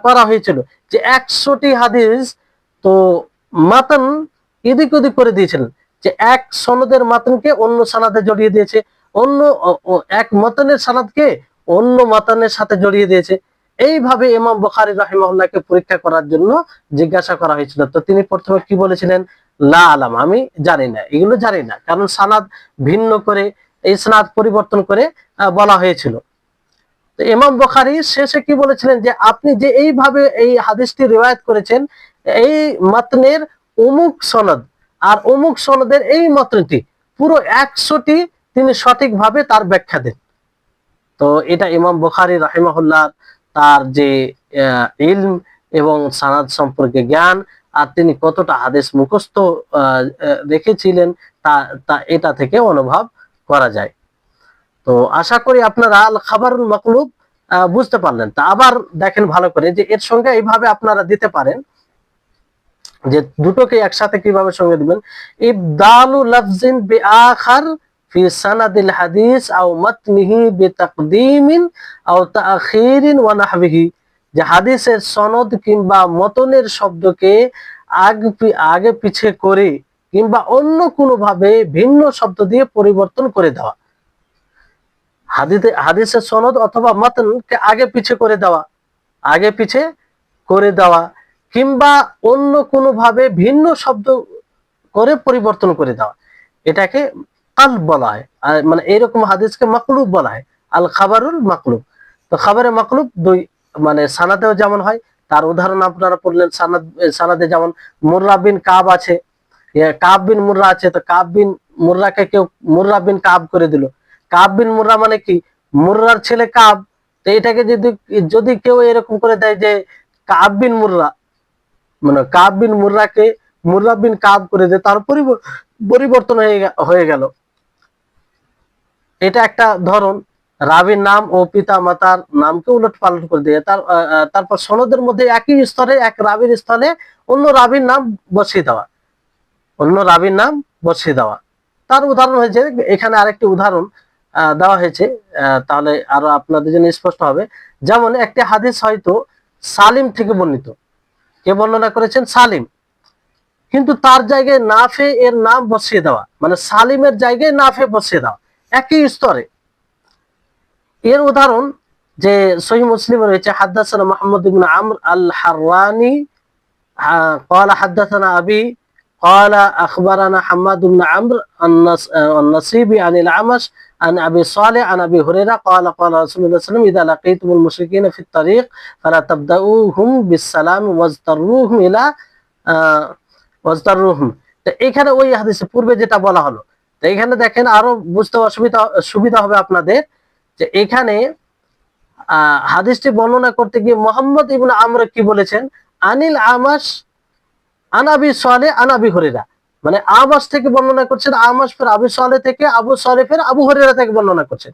করা হয়েছিল যে 100টি হাদিস তো মাতন এদিক ওদিক করে দিয়েছিলেন, যে এক সনদের মাতনকে অন্য সনদে জড়িয়ে দিয়েছে, অন্য এক মতনের সনদকে অন্য মতনের সাথে জড়িয়ে দিয়েছে। এইভাবে ইমাম বুখারী রাহিমাহুল্লাহকে পরীক্ষা করার জন্য জিজ্ঞাসা করা হয়েছিল। তো তিনি প্রথমে কি বলেছিলেন? লা আলাম, আমি জানি না, এগুলো জানি না, কারণ সানাদ ভিন্ন করে এই সানাদ পরিবর্তন করে বলা হয়েছিল। তো ইমাম বুখারী শেষে কি বলেছিলেন যে আপনি যে এইভাবে এই হাদিসটি রিওয়ায়াত করেছেন, এই মাতনের অমুক সনদ আর অমুক সনদের এই মাতনটি পুরো 100টি তিনি সঠিকভাবে তার ব্যাখ্যা দেন। তো এটা ইমাম বুখারী রাহিমাহুল্লাহ তার যে ইলম এবং সানাদ সম্পর্কে জ্ঞান আর তিনি কতটা হাদিস মুখস্থ রেখেছিলেন তা এটা থেকে অনুভব করা যায়। তো আশা করি আপনারা আল খাবারুল মাকলুব বুঝতে পারলেন। তা আবার দেখেন ভালো করে যে এর সঙ্গে এইভাবে আপনারা দিতে পারেন, যে দুটোকে একসাথে কিভাবে সঙ্গে দিবেন। ইবদালু লাফজিন বিআখার ফি সানাদিল হাদিস আও মাতনিহি বিতাকদিমিন আও তাখিরিন ওয়া নাহবিহি, যে হাদিসের সনদ কিংবা মতনের শব্দকে আগে পিছে করে কিংবা অন্য কোনো ভাবে ভিন্ন শব্দ দিয়ে পরিবর্তন করে দেওয়া, হাদিসের সনদ অথবা মতনকে আগে পিছে করে দেওয়া, আগে পিছে করে দেওয়া কিংবা অন্য কোনো ভাবে ভিন্ন শব্দ করে পরিবর্তন করে দেওয়া, এটাকে কালব বলা হয়। মানে এরকম হাদিসকে মাকলুব বলা হয়, আল খাবারুল মাকলুব। তো খাবারে মাকলুব দুই, মানে সানাদেও যেমন হয়, তার উদাহরণ আপনারা পড়লেন। সানাদে যেমন মুররা বিন কাব আছে, কাব বিন মুররা আছে, তো কাব বিন মুররাকে কেউ মুররা বিন কাব করে দিল। কাব বিন মুররা মানে কি? মুররার ছেলে কাব। তো এটাকে যদি কেউ এরকম করে দেয় যে কাব বিন মুররা, মানে কাব বিন মুররাকে মুররা বিন কাব করে দেয়, তার পরিবর্তন হয়ে গেল। এটা একটা ধরন। রাবির নাম ও পিতা মাতার নামকে উলট পালট করে দিয়ে তারপর সনদের মধ্যে একই স্তরে এক রাবির স্থলে অন্য রাবির নাম বসিয়ে দেওয়া, অন্য রাবির নাম বসিয়ে দেওয়া। তার উদাহরণ হয়েছে এখানে, আরেকটি উদাহরণ দেওয়া হয়েছে, তাহলে আরো আপনাদের জন্য স্পষ্ট হবে। যেমন একটি হাদিস হয়তো সালিম থেকে বর্ণিত, কে বর্ণনা করেছেন? সালিম, কিন্তু তার জায়গায় নাফে এর নাম বসিয়ে দেওয়া, মানে সালিমের জায়গায় নাফে বসিয়ে দেওয়া একই স্তরে। এর উদাহরণ যে সহিহ মুসলিমে রয়েছে, হাদাসানা মুহাম্মদ ইবনে আমর আল হাররানি قال حدثنا أبي قال أخبرنا حماد بن عمرو النصيبي عن الأعمش عن أبي صالح عن أبي هريرة قال قال رسول الله صلى الله عليه وسلم إذا لقيتم المشركين في الطريق فلا تبدأوهم بالسلام واضطروهم إلى ওয়াজতারুহুম। তো এখানে ওই হাদিসে পূর্বে যেটা বলা হলো, তো এখানে দেখেন আরো বুঝতে সুবিধা হবে আপনাদের, যে এখানে হাদিসটি বর্ণনা করতে গিয়ে মোহাম্মদ ইবনে আমর কি বলেছেন? আনিল আমাশ আন আবি সালেহ আন আবি হুরায়রা, মানে আমাশ থেকে বর্ণনা করছেন, আমাশ ফের আবু সালেহ থেকে, আবু সালেহ ফের আবু হুরায়রা থেকে বর্ণনা করছেন।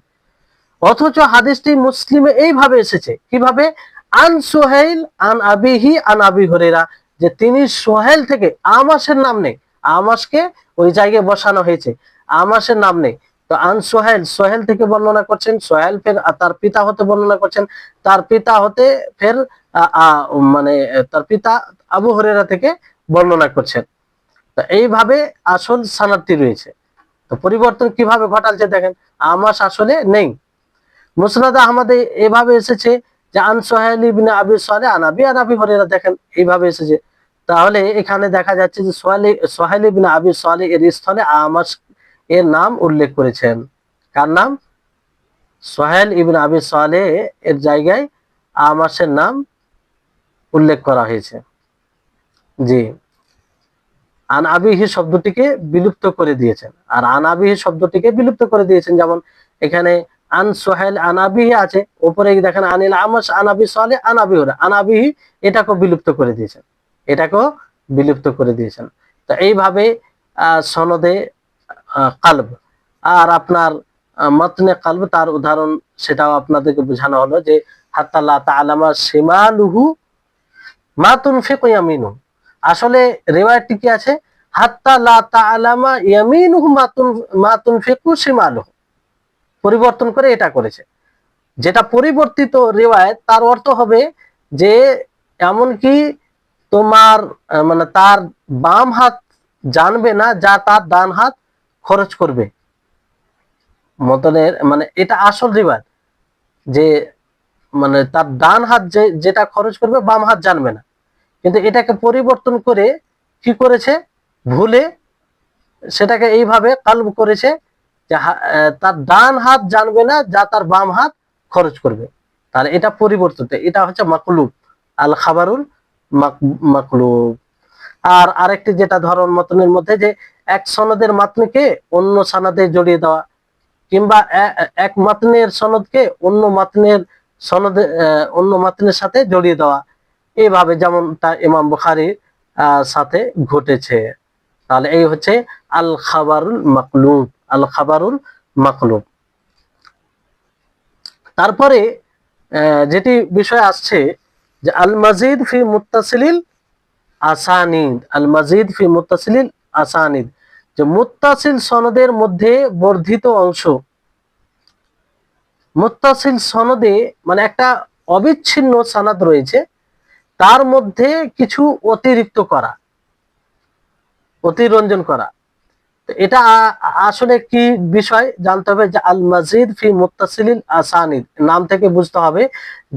অথচ হাদিসটি মুসলিমে এইভাবে এসেছে, কিভাবে? আন সুহাইল আন আবিহি আন আবি হুরায়রা, যে তিনি সোহেল থেকে, আমাশের নাম নেই, আমাশকে ওই জায়গায় বসানো হয়েছে, আমাশের নাম নেই। তো আন সোহেল, সোহেল থেকে বর্ণনা করছেন, সোহেল ফের তার পিতা হতে বর্ণনা করছেন, তার পিতা হতে ফের মানে তার পিতা আবু হুরায়রা থেকে বর্ণনা করছেন। তো এইভাবে আসল সানাদটি রয়েছে। তো পরিবর্তন কিভাবে ঘটালছে দেখেন, আমাশ আসলে নেই। মুসনাদ আহমদে এভাবে এসেছে যে আন সোহেল ইবনে আবি সালেহ আন আবি হুরায়রা, দেখেন এইভাবে এসেছে। তাহলে এখানে দেখা যাচ্ছে যে সোহেল ইবনে আবি সালেহ এর স্থলে আমাশ এর নাম উল্লেখ করেছেন। কার নাম? সোহেল ইবনে আবি সালেহ এর জায়গায় আমাসের নাম উল্লেখ করা হয়েছে। জি, আন আবিহি শব্দটিকে বিলুপ্ত করে দিয়েছেন, আর আন আবিহি শব্দটিকে বিলুপ্ত করে দিয়েছেন। যেমন এখানে আন সোহেল আন আবিহি আছে, উপরে দেখেন আনিল আমাস আন আবি সালেহ আন আবি হুরায়রা, আন আবিহি এটাকেও বিলুপ্ত করে দিয়েছেন, এটাকেও বিলুপ্ত করে দিয়েছেন। তো এইভাবে সনদে কালব আর আপনার মতনে কালব, তার উদাহরণ সেটাও আপনাদেরকে বোঝানো হলো যে হাত্তা লা তা'লামা শিমালুহু মা তুনফিকু ইয়ামিনু। আসলে রিওয়ায়াতটি কি আছে? হাত্তা লা তা'লামা ইয়ামিনুহু মা তুনফিকু শিমালুহু, পরিবর্তন করে এটা করেছে। যেটা পরিবর্তিত রিওয়ায়াত, তার অর্থ হবে যে এমন কি তোমার মানে তার বাম হাত জানবে না যা তার ডান হাত খরচ করবে। মতনের মানে এটা আসল রিওয়ায়াত, যে মানে তার ডান হাত যেটা খরচ করবে বাম হাত জানবে না, কিন্তু এটাকে পরিবর্তন করে কি করেছে, ভুলে সেটাকে এইভাবে কালব করেছে যে তার ডান হাত জানবে না যা তার বাম হাত খরচ করবে। তাহলে এটা পরিবর্তিত, এটা হচ্ছে মাকলুব, আল খাবারুল মাকলুব। আর আরেকটি যেটা ধরন মতনের মধ্যে, যে এক সনদের মাতনকে অন্য সনদে জড়িয়ে দেওয়া, কিংবা এক মাতনের সনদকে অন্য মাতনের সনদে অন্য মাতনের সাথে জড়িয়ে দেওয়া, এইভাবে যেমন তা ইমাম বুখারীর সাথে ঘটেছে। তাহলে এই হচ্ছে আল খাবারুল মাকলুব, আল খাবারুল মাকলুব। তারপরে যেটি বিষয় আসছে যে আল মাজিদ ফি মুত্তাসিলিল আসানিদ, আল মাজিদ ফি মুত্তাসিলিল আসানিদ, যে মুত্তাসিল সনদের মধ্যে বর্ধিত অংশ। মুত্তাসিল সনদে মানে একটা অবিচ্ছিন্ন সনদ রয়েছে, তার মধ্যে কিছু অতিরিক্ত করা, অতিরঞ্জন করা। এটা আসলে কি বিষয় জানতে হবে, যে আল মাজিদ ফি মুত্তাসিলিল আসানিদ নাম থেকে বুঝতে হবে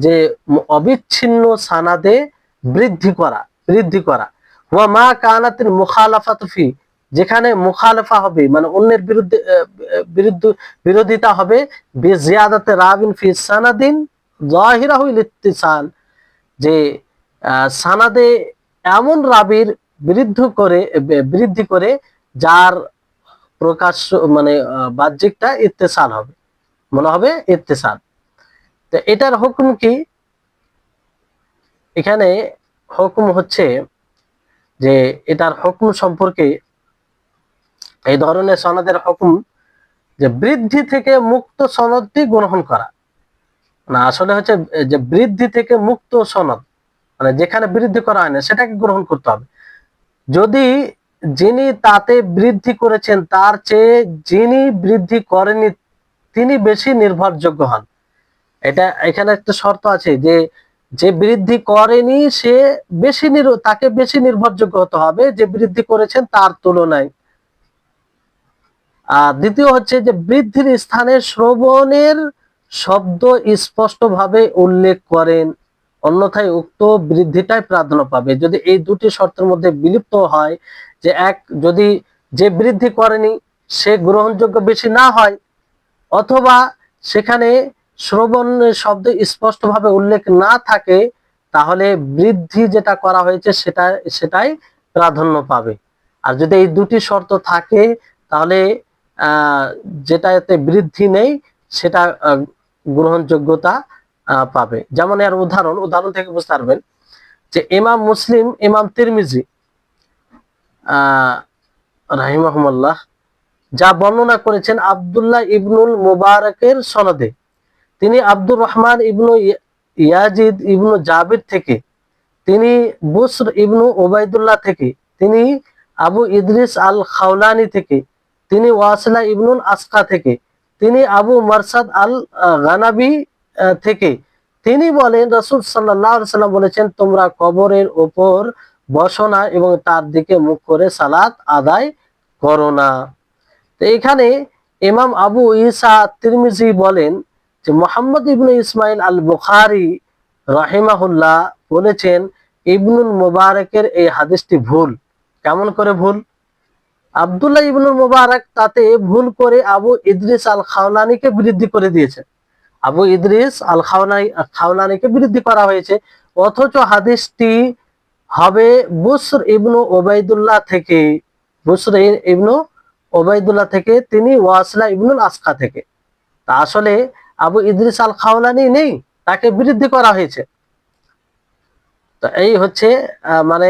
যে অবিচ্ছিন্ন সানাদে বৃদ্ধি করা, বৃদ্ধি করা। ওয়া মা কানাতিল মুখালাফাতু ফি, যেখানে মুখালাফা হবে মানে অন্যের বিরুদ্ধে বিরোধিতা হবে, বিজিয়াদাতে রাবিন ফি সানাদিন যাহিরাহুল ইত্তিসাল, যে সানাদে এমন রাবির বৃদ্ধি করে যার প্রকাশ্য মানে বাহ্যিকটা ইত্তেসাল হবে, মনে হবে ইত্তেসাল। তো এটার হুকুম কি? এখানে হুকুম হচ্ছে যে এটার হুকুম সম্পর্কে, এই ধরনের সনদের হুকুম যে বৃদ্ধি থেকে মুক্ত সনদটি গ্রহণ করা। না, আসলে হচ্ছে যে বৃদ্ধি থেকে মুক্ত সনদ, মানে যেখানে বৃদ্ধি করা হয় না সেটাকে গ্রহণ করতে হবে। যদি যিনি তাতে বৃদ্ধি করেছেন তার চেয়ে যিনি বৃদ্ধি করেনি তিনি বেশি নির্ভরযোগ্য হন। এটা এখানে একটা শর্ত আছে যে যে বৃদ্ধি করেনি সে বেশি তাকে বেশি নির্ভরযোগ্য হতে হবে যে বৃদ্ধি করেছেন তার তুলনায়। আর দ্বিতীয় হচ্ছে যে বৃদ্ধির স্থানে শ্রবণের শব্দ স্পষ্টভাবে উল্লেখ করেন, অন্যথায় উক্ত বৃদ্ধিটাই প্রাধান্য পাবে। যদি এই দুটি শর্তের মধ্যে বিলুপ্ত হয়, যে এক যদি যে বৃদ্ধি করেনি সে গ্রহণযোগ্য বেশি না হয়, অথবা সেখানে শ্রবণ শব্দ স্পষ্টভাবে উল্লেখ না থাকে, তাহলে বৃদ্ধি যেটা করা হয়েছে সেটাই প্রাধান্য পাবে। আর যদি এই দুটি শর্ত থাকে তাহলে যেটাতে বৃদ্ধি নেই সেটা গ্রহণযোগ্যতা পাবে। যেমন এর উদাহরণ থেকে বুঝতে পারবেন যে ইমাম মুসলিম, ইমাম তিরমিজি রাহিমাহুল্লাহ যা বর্ণনা করেছেন আব্দুল্লাহ ইবনুল মুবারকের সনদে, তিনি আব্দুর রহমান ইবনু ইয়াজিদ ইবনু জাবির থেকে, তিনি বুসর ইবনু ওবায়দুল্লাহ থেকে, তিনি আবু ইদ্রিস আল খাওলানি থেকে, তিনি ওয়াসিলা ইবনুল আসকা থেকে, তিনি আবু মারসাদ আল গানাবি থেকে, তিনি বলেন রাসূল সাল্লাল্লাহু আলাইহি সাল্লাম বলেছেন, তোমরা কবরের উপর বসো না এবং তার দিকে মুখ করে সালাত আদায় করো না। তো এখানে ইমাম আবু ঈসা তিরমিজি বলেন যে মুহাম্মদ ইবনে ইসমাইল আল বুখারী রাহিমাহুল্লাহ বলেছেন ইবনুল মুবারকের এই হাদিসটি ভুল। কেমন করে ভুল? আব্দুল্লাহ ইবনুল মুবারক তাতে ভুল করে আবু ইদ্রিস আল খাওলানিকে বৃদ্ধি করে দিয়েছে। আবু ইদ্রিস আল খাওলানিকে বৃদ্ধি করা হয়েছে, অথচ হাদিসটি হবে বুসর ইবনু ওবাইদুল্লাহ থেকে। বুসর ইবনু ওবাইদুল্লাহ থেকে, তিনি ওয়াসিলা ইবনুল আসকা থেকে। তা আসলে আবু ইদ্রিস আল খাওলানি নেই, তাকে বৃদ্ধি করা হয়েছে। তো এই হচ্ছে মানে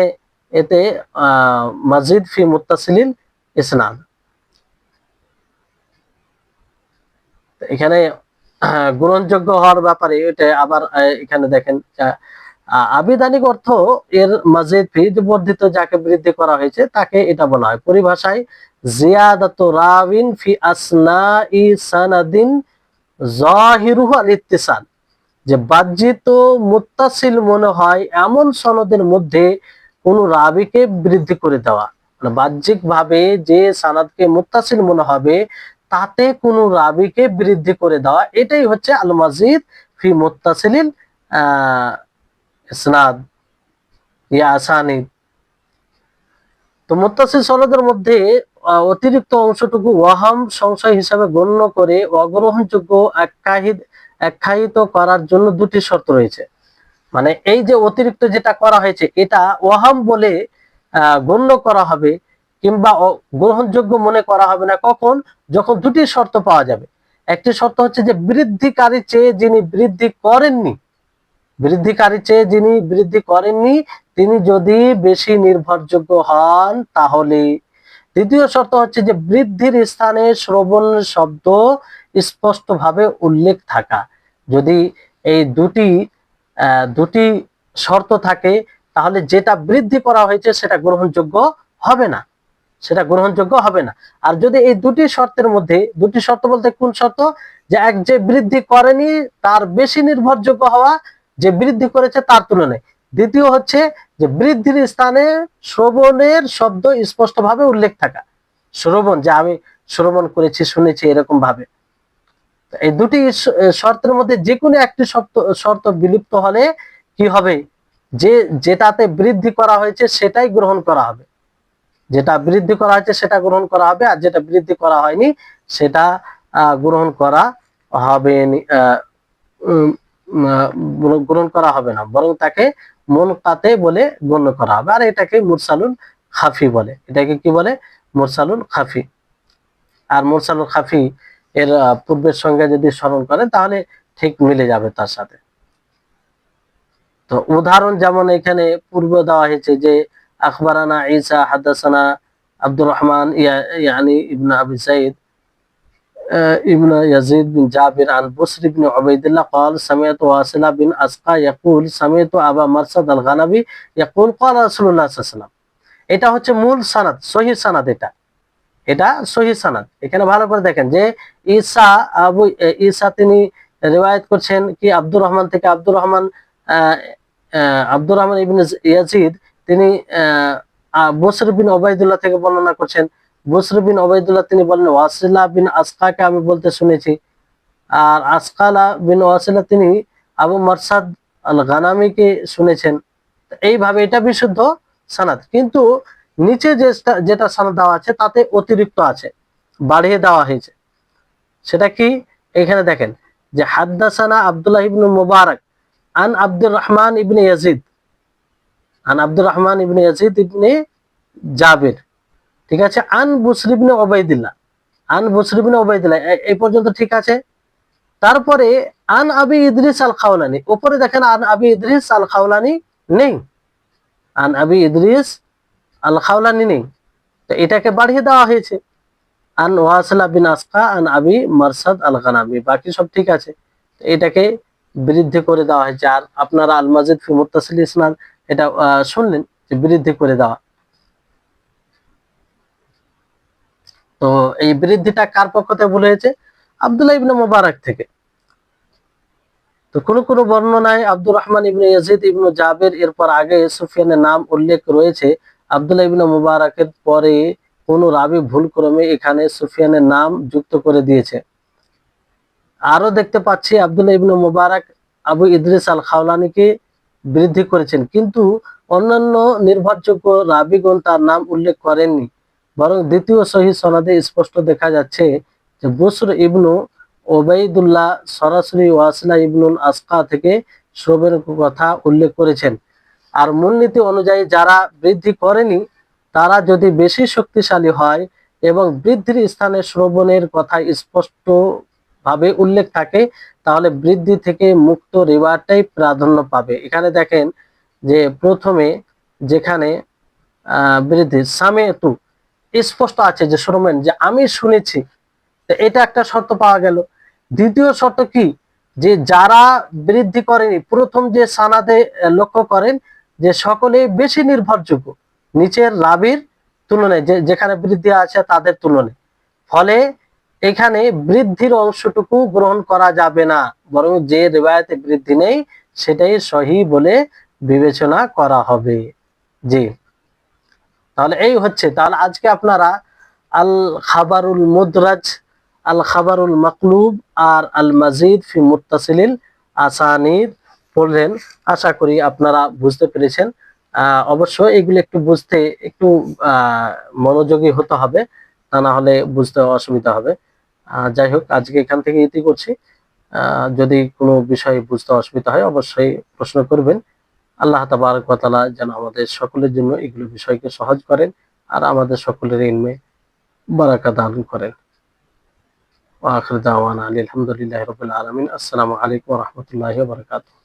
এতে মাজিদ ফি মুত্তাসিলিল ইসনাদ। এখানে গ্রহণযোগ্য হওয়ার ব্যাপারে এটা আবার এখানে দেখেন আবিধানিক অর্থ এর মাজিদ ফি, বর্ধিত, যাকে বৃদ্ধি করা হয়েছে তাকে এটা বলা হয়। পরিভাষায় জিয়াদাতু রাবিন ফি আসনাই সানাদিন যাহিরুহু আল ইত্তিসাল, যে বাহ্যিত মুত্তাসিল মনে হয় এমন সনদের মধ্যে কোন রাবিকে বৃদ্ধি করে দেওয়া, মানে বাহ্যিক ভাবে যে সানাদকে মুত্তাসিল মনে হবে তাতে কোন রাবিকে বৃদ্ধি করে দেওয়া, এটাই হচ্ছে আল মাজিদ ফি মুত্তাসিলিল ইসনাদ ইয়া আসানিদ। তো মুত্তাসিল সনদের মধ্যে অতিরিক্ত অংশটুকু ওয়াহাম, সংশয় হিসাবে গণ্য করে অগ্রহণযোগ্য আখ্যায়িত করার জন্য দুটি শর্ত রয়েছে। মানে এই যে অতিরিক্ত যেটা করা হয়েছে এটা ওয়াহাম বলে গণ্য করা হবে কিংবা গ্রহণযোগ্য মনে করা হবে না, কখন? যখন দুটি শর্ত পাওয়া যাবে। একটি শর্ত হচ্ছে যে বৃদ্ধিকারী চেয়ে যিনি বৃদ্ধি করেননি, তিনি যদি বেশি নির্ভরযোগ্য হন তাহলে। দ্বিতীয় শর্ত হচ্ছে যে বৃদ্ধির স্থানে শ্রবণ শব্দ স্পষ্টভাবে উল্লেখ থাকা। যদি এই দুটি শর্ত থাকে তাহলে যেটা বৃদ্ধি করা হয়েছে সেটা গ্রহণযোগ্য হবে না, আর যদি এই দুটি শর্তের মধ্যে, দুটি শর্ত বলতে কোন শর্ত? যে যে বৃদ্ধি করেনি তার বেশি নির্ভরযোগ্য হওয়া, যে বৃদ্ধি করেছে তার তুলনায়। দ্বিতীয় হচ্ছে যে বৃদ্ধির স্থানে শ্রবণের শব্দ স্পষ্টভাবে উল্লেখ থাকা, শ্রবণ, যে আমি শ্রবণ করেছি, শুনেছি, এরকম ভাবে। এই দুটি শর্তের মধ্যে যে কোনো একটি শর্ত বিলুপ্ত হলে কি হবে? যেটাতে বৃদ্ধি করা হয়েছে সেটাই গ্রহণ করা হবে, যেটা বৃদ্ধি করা হয়েছে সেটা গ্রহণ করা হবে, আর যেটা বৃদ্ধি করা হয়নি সেটা গ্রহণ করা হবে গ্রহণ করা হবে না, বরং তাকে মুনকাতে বলে গণ্য করা হবে। আর এটাকে মুরসালুল খাফি বলে। এটাকে কি বলে? মুরসালুল খাফি। আর মুরসালুল খাফি এর পূর্বের সঙ্গে যদি স্মরণ করেন তাহলে ঠিক মিলে যাবে তার সাথে। তো উদাহরণ যেমন এখানে পূর্ব দেওয়া হয়েছে যে আখবারানা ঈসা হাদাসানা আব্দুর রহমান ইয়ানি ইবনে আবি সাইদ ابن يزيد بن جابر عن بصر بن عبيد الله قال سمعت واصلة بن أسقى يقول سمعت أبا مرصد الغنبي يقول قال رسول الله صلى الله عليه وسلم। এটা হচ্ছে মূল সানাদ, সহিহ সানাদ। এটা সহিহ সানাদ। এখানে ভালো করে দেখেন যে ঈসা তিনি রিওয়ায়াত করছেন কি আব্দুর রহমান থেকে। আব্দুর রহমান ইবনে ইয়াজিদ তিনি বসর বিন ওবাইদুল্লাহ থেকে বর্ণনা করছেন। বসর বিন ওবাইদুল্লাহ তিনি বলেন ওয়াসিলা বিন আসকাকে আমি বলতে শুনেছি। আর আসকালা বিন ওয়াসিলা তিনি আবু মারসাদ আল গানামিকে শুনেছেন। এইভাবে এটা বিশুদ্ধ সানাদ, কিন্তু নিচে যেটা সানাদ দেওয়া আছে তাতে অতিরিক্ত আছে, বাড়িয়ে দেওয়া হয়েছে। সেটা কি? এখানে দেখেন যে হাদ্দাসানা আব্দুল্লাহ ইবনে মুবারক আন আব্দুর রহমান ইবনে ইয়াজিদ ইবনে জাবির, ঠিক আছে, আন বুসর ইবনে ওবাইদুল্লাহ, এই পর্যন্ত ঠিক আছে। তারপরে আন আবি ইদ্রিস আল খাওলানি, উপরে দেখেন আন আবি ইদ্রিস আল খাওলানি নেই, নেই। তো এটাকে বাড়িয়ে দেওয়া হয়েছে আন ওয়াসিলা বিন আসকা আন আবি মারসাদ আল গানামি, বাকি সব ঠিক আছে। এটাকে বৃদ্ধি করে দেওয়া হয়েছে। আর আপনারা আল মাজিদ ফি মুত্তাসিল ইসনাদ এটা শুনলেন যে বৃদ্ধি করে দেওয়া। তো এই বৃদ্ধিটা কার পক্ষ থেকে বলা হয়েছে? আব্দুল্লাহ ইবনে মুবারক থেকে। তো কোন বর্ণনায় আব্দুর রহমান ইবনে ইয়াজিদ ইবনে জাবির এরপর আগে সুফিয়ানের নাম উল্লেখ রয়েছে। আব্দুল্লাহ ইবনে মুবারকের পরে কোন রাবি ভুল ক্রমে এখানে সুফিয়ানের নাম যুক্ত করে দিয়েছে। আরো দেখতে পাচ্ছি আব্দুল্লাহ ইবনে মুবারক আবু ইদ্রিস আল খাওলানিকে বৃদ্ধি করেছেন, কিন্তু অন্যান্য নির্ভরযোগ্য রাবিগণ তার নাম উল্লেখ করেননি, বরং দ্বিতীয় সহিহ সনদে স্পষ্ট দেখা যাচ্ছে যে বুসর ইবনু ওবাইদুল্লাহ সরাসরি ওয়াসিলা ইবনুল আসকা থেকে শ্রবণের কথা উল্লেখ করেছেন। আর মূলনীতি অনুযায়ী যারা বৃদ্ধি করেনি তারা যদি বেশি শক্তিশালী হয় এবং বৃদ্ধির স্থানে শ্রবণের কথা স্পষ্ট ভাবে উল্লেখ থাকে, তাহলে বৃদ্ধি থেকে মুক্ত রিওয়ায়াতটাই প্রাধান্য পাবে। এখানে দেখেন যে প্রথমে যেখানে বৃদ্ধি সামেতু স্পষ্ট আছে যে শ্রবণ, যে আমি শুনেছি, এটা একটা শর্ত পাওয়া গেল। দ্বিতীয় শর্ত কি, যে যারা বৃদ্ধি করেনি প্রথম যে সানাদে লক্ষ্য করেন যে সকলেই বেশি নির্ভরযোগ্য নিচের রাবির তুলনায়, যেখানে বৃদ্ধি আছে তাদের তুলনায়। ফলে এখানে বৃদ্ধির অংশটুকু গ্রহণ করা যাবে না, বরং যে রিওয়ায়াতে বৃদ্ধি নেই সেটাই সহিহ বলে বিবেচনা করা হবে। জি, তাহলে এই হচ্ছে, তাহলে আজকে আপনারা আল খাবারুল মুদরাজ, আল খাবারুল মাকলুব আর আল মাজিদ ফি মুত্তাসিলিল আসানিদ পড়লেন। আশা করি আপনারা বুঝতে পেরেছেন। অবশ্যই এগুলো একটু বুঝতে একটু মনোযোগী হতে হবে, তা না হলে বুঝতে অসুবিধা হবে। যাই হোক, আজকে এখান থেকে ইতি করছি। যদি কোনো বিষয় বুঝতে অসুবিধা হয় অবশ্যই প্রশ্ন করবেন। আল্লাহ তাবারক ওয়া তাআলা যেন আমাদের সকলের জন্য এগুলো বিষয়কে সহজ করেন আর আমাদের সকলের ইলমে বারাকা দান করেন। ওয়া আখিরু দাওয়ানা আলহামদুলিল্লাহি রাব্বিল আলামিন। আসসালামু আলাইকুম ওয়া রাহমাতুল্লাহি ওয়া বারাকাতুহু।